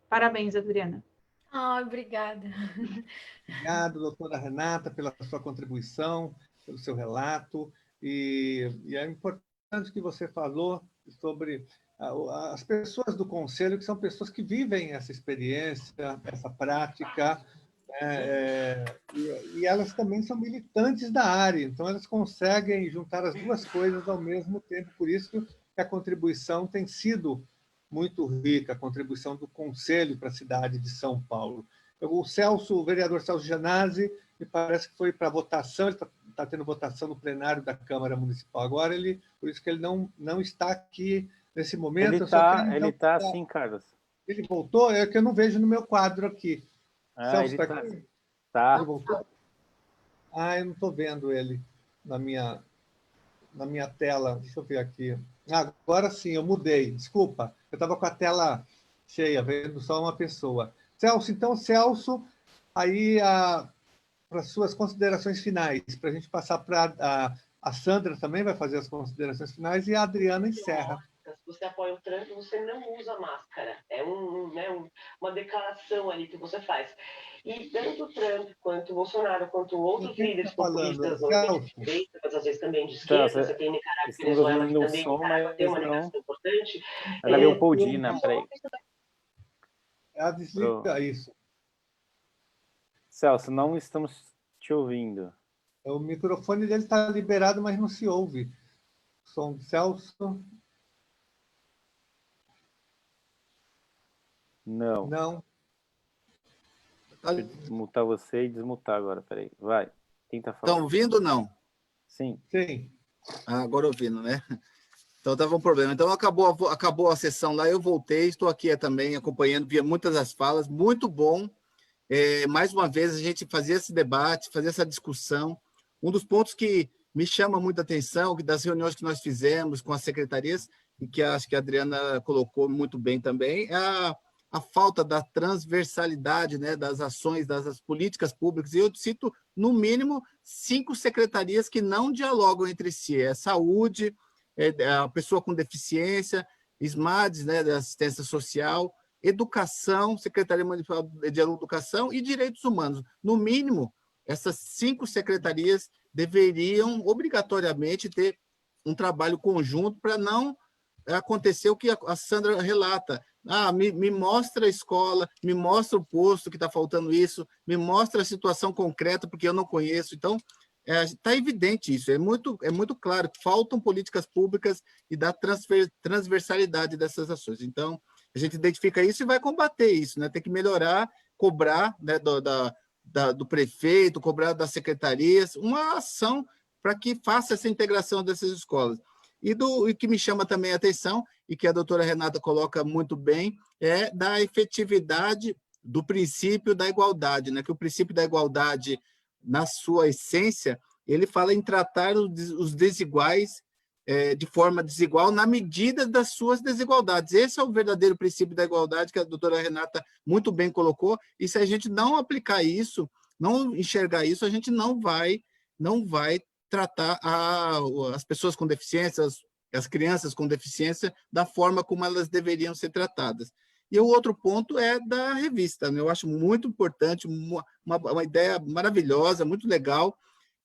parabéns, Adriana. Obrigada. Obrigado, doutora Renata, pela sua contribuição, pelo seu relato. E é importante que você falou sobre as pessoas do Conselho, que são pessoas que vivem essa experiência, essa prática, e elas também são militantes da área, então elas conseguem juntar as duas coisas ao mesmo tempo, por isso que a contribuição tem sido muito rica, a contribuição do Conselho para a cidade de São Paulo. O vereador Celso Janazzi, me parece que foi para votação, ele está tendo votação no plenário da Câmara Municipal agora, por isso que ele não está aqui nesse momento. Ele está sim, Carlos. Ele voltou? É que eu não vejo no meu quadro aqui. Celso está aqui? Tá. Ele voltou? Eu não estou vendo ele na minha tela. Deixa eu ver aqui. Agora sim, eu mudei. Desculpa, eu estava com a tela cheia, vendo só uma pessoa. Celso, aí para as suas considerações finais, para a gente passar para a Sandra também vai fazer as considerações finais e a Adriana encerra. Se você apoia o Trump, você não usa máscara. É uma declaração ali que você faz. E tanto o Trump, quanto o Bolsonaro, quanto outros líderes populistas, de direita, mas às vezes também de esquerda, você tem Nicarágua e Venezuela, que também Nicarágua tem uma ligação importante. Ela é Leopoldina, peraí. Desliga isso. Celso, não estamos te ouvindo. O microfone dele está liberado, mas não se ouve. O som do Celso... Não. Não. Deixa eu desmutar você e desmutar agora, peraí. Vai, tenta falar. Estão ouvindo ou não? Sim. Sim. Agora ouvindo, né? Então estava um problema. Então acabou a sessão lá, eu voltei, estou aqui também acompanhando, via muitas das falas, muito bom. Mais uma vez a gente fazer esse debate, fazer essa discussão. Um dos pontos que me chama muita atenção, das reuniões que nós fizemos com as secretarias, e que acho que a Adriana colocou muito bem também, é a falta da transversalidade, né, das ações, das políticas públicas. E eu cito, no mínimo, 5 secretarias que não dialogam entre si. É saúde, a pessoa com deficiência, SMADs, né, da assistência social, educação, Secretaria Municipal de Educação e Direitos Humanos. No mínimo, essas 5 secretarias deveriam, obrigatoriamente, ter um trabalho conjunto para não acontecer o que a Sandra relata. Me mostra a escola, me mostra o posto que está faltando isso, me mostra a situação concreta, porque eu não conheço. Então, está evidente isso, é muito claro, faltam políticas públicas e da transversalidade dessas ações. Então, a gente identifica isso e vai combater isso, né? Tem que melhorar, cobrar, né, do prefeito, cobrar das secretarias, uma ação para que faça essa integração dessas escolas. E que me chama também a atenção, e que a doutora Renata coloca muito bem, é da efetividade do princípio da igualdade, né? Que o princípio da igualdade, na sua essência, ele fala em tratar os desiguais de forma desigual na medida das suas desigualdades. Esse é o verdadeiro princípio da igualdade que a doutora Renata muito bem colocou, e se a gente não aplicar isso, não enxergar isso, a gente não vai tratar as pessoas com deficiência, as crianças com deficiência, da forma como elas deveriam ser tratadas. E o outro ponto é da revista, né? Eu acho muito importante, uma ideia maravilhosa, muito legal,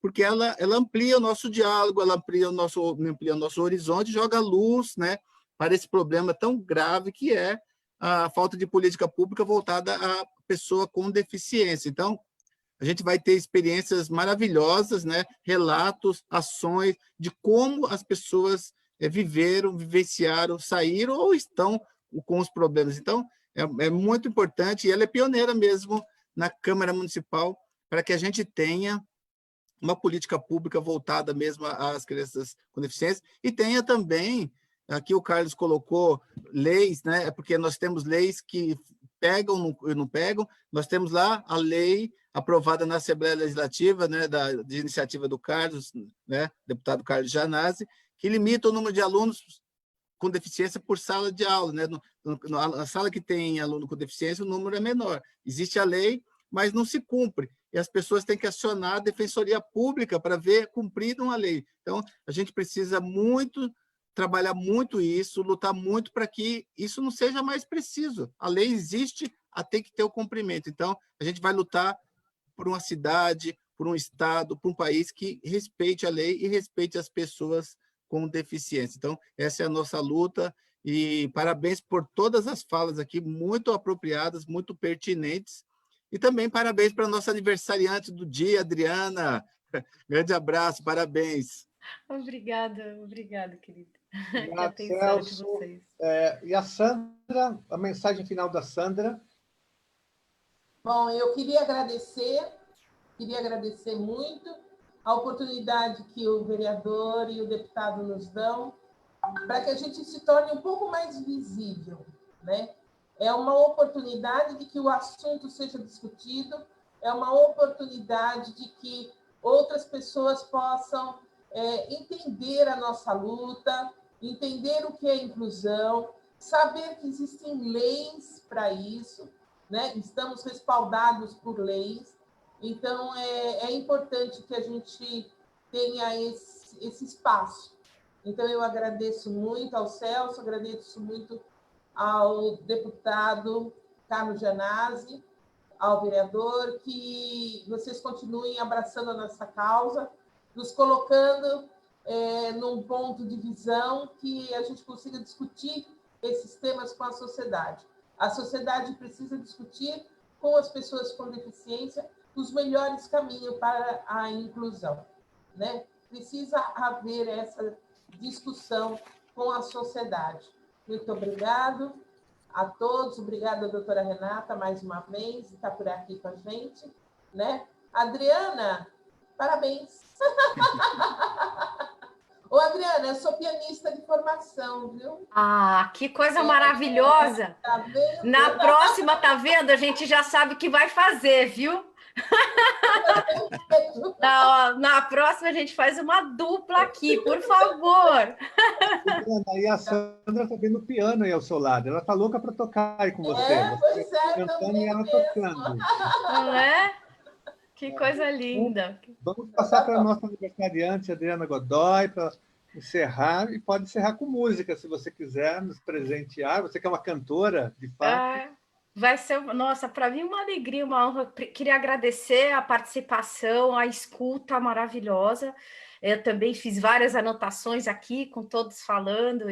porque ela amplia o nosso diálogo, ela amplia o nosso horizonte, joga luz, né, para esse problema tão grave que é a falta de política pública voltada à pessoa com deficiência. Então, a gente vai ter experiências maravilhosas, né? Relatos, ações de como as pessoas vivenciaram, saíram ou estão com os problemas. Então, é muito importante, e ela é pioneira mesmo na Câmara Municipal, para que a gente tenha uma política pública voltada mesmo às crianças com deficiência, e tenha também, aqui o Carlos colocou, leis, né? Porque nós temos leis que pegam ou não pegam, nós temos lá a lei aprovada na Assembleia Legislativa, né, de iniciativa do Carlos, né, deputado Carlos Janazzi, que limita o número de alunos com deficiência por sala de aula, né? Na sala que tem aluno com deficiência, o número é menor. Existe a lei, mas não se cumpre. E as pessoas têm que acionar a Defensoria Pública para ver cumprida uma lei. Então, a gente precisa muito trabalhar muito isso, lutar muito para que isso não seja mais preciso. A lei existe, tem que ter o cumprimento. Então, a gente vai lutar por uma cidade, por um estado, por um país que respeite a lei e respeite as pessoas com deficiência. Então, essa é a nossa luta e parabéns por todas as falas aqui, muito apropriadas, muito pertinentes. E também parabéns para a nossa aniversariante do dia, Adriana. Grande abraço, parabéns. Obrigada, querido. Obrigado, Celso. De vocês. E a Sandra, a mensagem final da Sandra. Bom, eu queria agradecer muito a oportunidade que o vereador e o deputado nos dão para que a gente se torne um pouco mais visível, né? É uma oportunidade de que o assunto seja discutido, é uma oportunidade de que outras pessoas possam entender a nossa luta, entender o que é inclusão, saber que existem leis para isso, né? Estamos respaldados por leis, então é importante que a gente tenha esse espaço. Então, eu agradeço muito ao Celso, agradeço muito ao deputado Carlos Gianazzi, ao vereador, que vocês continuem abraçando a nossa causa, nos colocando num ponto de visão que a gente consiga discutir esses temas com a sociedade. A sociedade precisa discutir com as pessoas com deficiência os melhores caminhos para a inclusão, né? Precisa haver essa discussão com a sociedade. Muito obrigado a todos, obrigada, doutora Renata, mais uma vez, está por aqui com a gente, né? Adriana, parabéns! Ô, Adriana, eu sou pianista de formação, viu? Ah, que coisa maravilhosa! Tá vendo? Na próxima, tá vendo? A gente já sabe o que vai fazer, viu? Na próxima a gente faz uma dupla aqui, por favor. E a Sandra está vendo o piano aí ao seu lado. Ela está louca para tocar aí com você. Pois é, cantando e ela tocando. Não é? Que coisa linda. Vamos passar para a nossa aniversariante, Adriana Godoy, para encerrar. E pode encerrar com música, se você quiser nos presentear. Você que é uma cantora, de fato. Vai ser, nossa, para mim uma alegria, uma honra. Queria agradecer a participação, a escuta maravilhosa. Eu também fiz várias anotações aqui, com todos falando,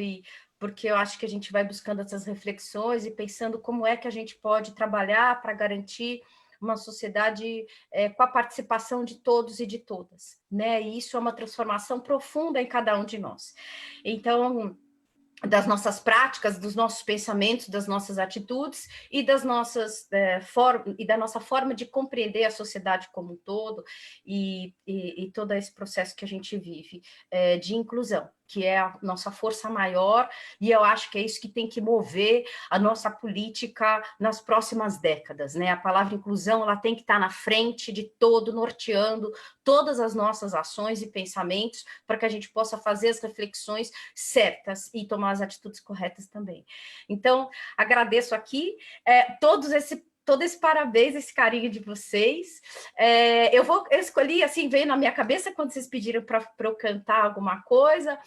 porque eu acho que a gente vai buscando essas reflexões e pensando como é que a gente pode trabalhar para garantir uma sociedade com a participação de todos e de todas, né? E isso é uma transformação profunda em cada um de nós. Então, das nossas práticas, dos nossos pensamentos, das nossas atitudes e da nossa forma de compreender a sociedade como um todo e todo esse processo que a gente vive de inclusão, que é a nossa força maior, e eu acho que é isso que tem que mover a nossa política nas próximas décadas, né? A palavra inclusão, ela tem que estar na frente de todo, norteando todas as nossas ações e pensamentos, para que a gente possa fazer as reflexões certas e tomar as atitudes corretas também. Então, agradeço aqui todo esse parabéns, esse carinho de vocês. Eu escolhi, assim, veio na minha cabeça quando vocês pediram para eu cantar alguma coisa,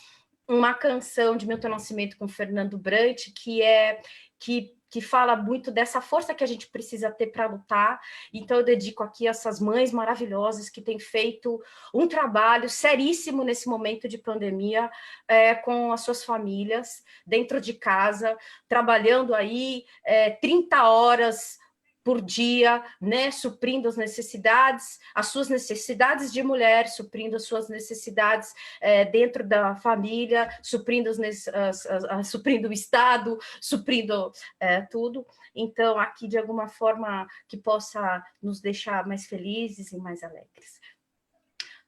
uma canção de Milton Nascimento com Fernando Brant, que fala muito dessa força que a gente precisa ter para lutar. Então, eu dedico aqui a essas mães maravilhosas que têm feito um trabalho seríssimo nesse momento de pandemia com as suas famílias, dentro de casa, trabalhando aí 30 horas por dia, né, suprindo as suas necessidades de mulher, suprindo as suas necessidades dentro da família, suprindo o Estado, suprindo tudo. Então, aqui, de alguma forma, que possa nos deixar mais felizes e mais alegres.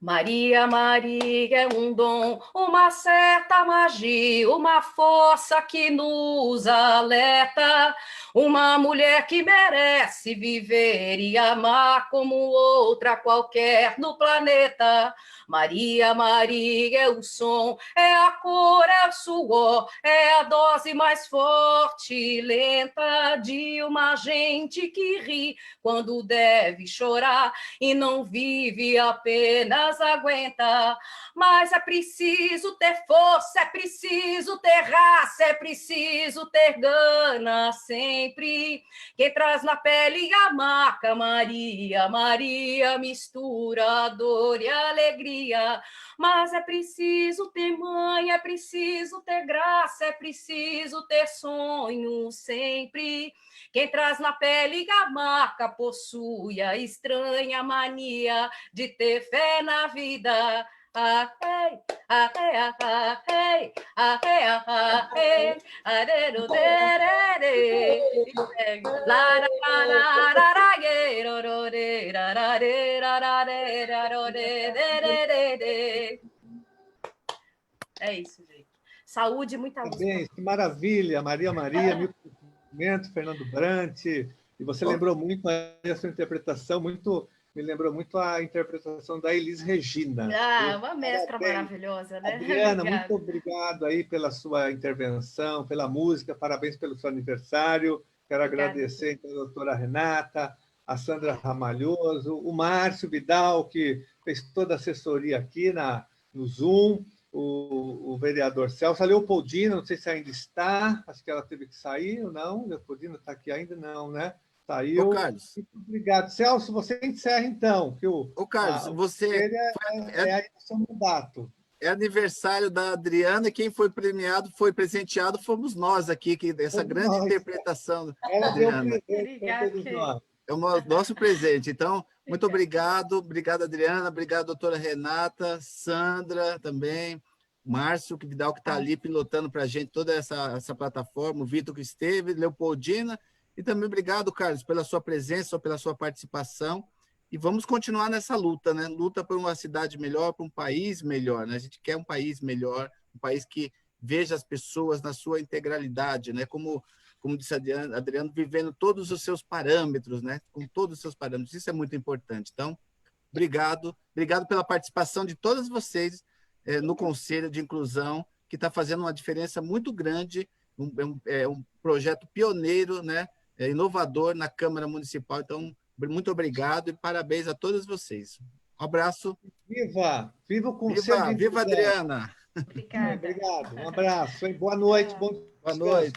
Maria, Maria é um dom, uma certa magia, uma força que nos alerta, uma mulher que merece viver e amar como outra qualquer no planeta. Maria, Maria é o som, é a cor, é o suor, é a dose mais forte e lenta de uma gente que ri quando deve chorar e não vive, apenas aguenta. Mas é preciso ter força, é preciso ter raça, é preciso ter gana sempre. Quem traz na pele a marca Maria, Maria mistura dor e alegria. Mas é preciso ter mãe, é preciso ter graça, é preciso ter sonho sempre. Quem traz na pele a marca possui a estranha mania de ter fé na vida. Ah, hey, ah, hey, ah, hey, ah, hey, ah, hey, ah, de, do, de, la, la, la, la, la, ye, ro, ro, de, ra, ra, de, ra, ra, de, ra, ro, de. É isso, gente. Saúde, muita luz. Parabéns, que maravilha, Maria Maria, mil cumprimentos, Fernando Brant, e você lembrou muito a sua interpretação, me lembrou muito a interpretação da Elis Regina. Ah, uma mestra maravilhosa, né? Adriana, muito obrigado aí pela sua intervenção, pela música, parabéns pelo seu aniversário. Quero agradecer então, a doutora Renata, a Sandra Ramalhoso, o Márcio Vidal, que fez toda a assessoria aqui no Zoom, o vereador Celso, a Leopoldina, não sei se ainda está, acho que ela teve que sair ou não. Leopoldina está aqui ainda? Não, né? Saiu. Ô, Carlos. Muito obrigado. Celso, você encerra então. Que Ô, Carlos, você... É aí o seu mandato. É aniversário da Adriana, e quem foi premiado, foi presenteado, fomos nós aqui, essa grande interpretação da Adriana. É o nosso presente. Então, muito obrigado. Obrigado, Adriana. Obrigado, doutora Renata, Sandra também, Márcio Vidal, que está ali pilotando para a gente toda essa plataforma, o Vitor que esteve, Leopoldina, e também obrigado, Carlos, pela sua presença, pela sua participação. E vamos continuar nessa luta, né? Luta por uma cidade melhor, por um país melhor, né? A gente quer um país melhor, um país que veja as pessoas na sua integralidade, né? Como disse Adriano, vivendo todos os seus parâmetros, né? Com todos os seus parâmetros. Isso é muito importante. Então, obrigado. Obrigado pela participação de todos vocês no Conselho de Inclusão, que está fazendo uma diferença muito grande, um projeto pioneiro, né? Inovador na Câmara Municipal. Então, muito obrigado e parabéns a todos vocês. Um abraço. Viva! Viva o Conselho! Viva, Adriana! Obrigada. Obrigado. Um abraço. Boa noite. Bom Boa noite.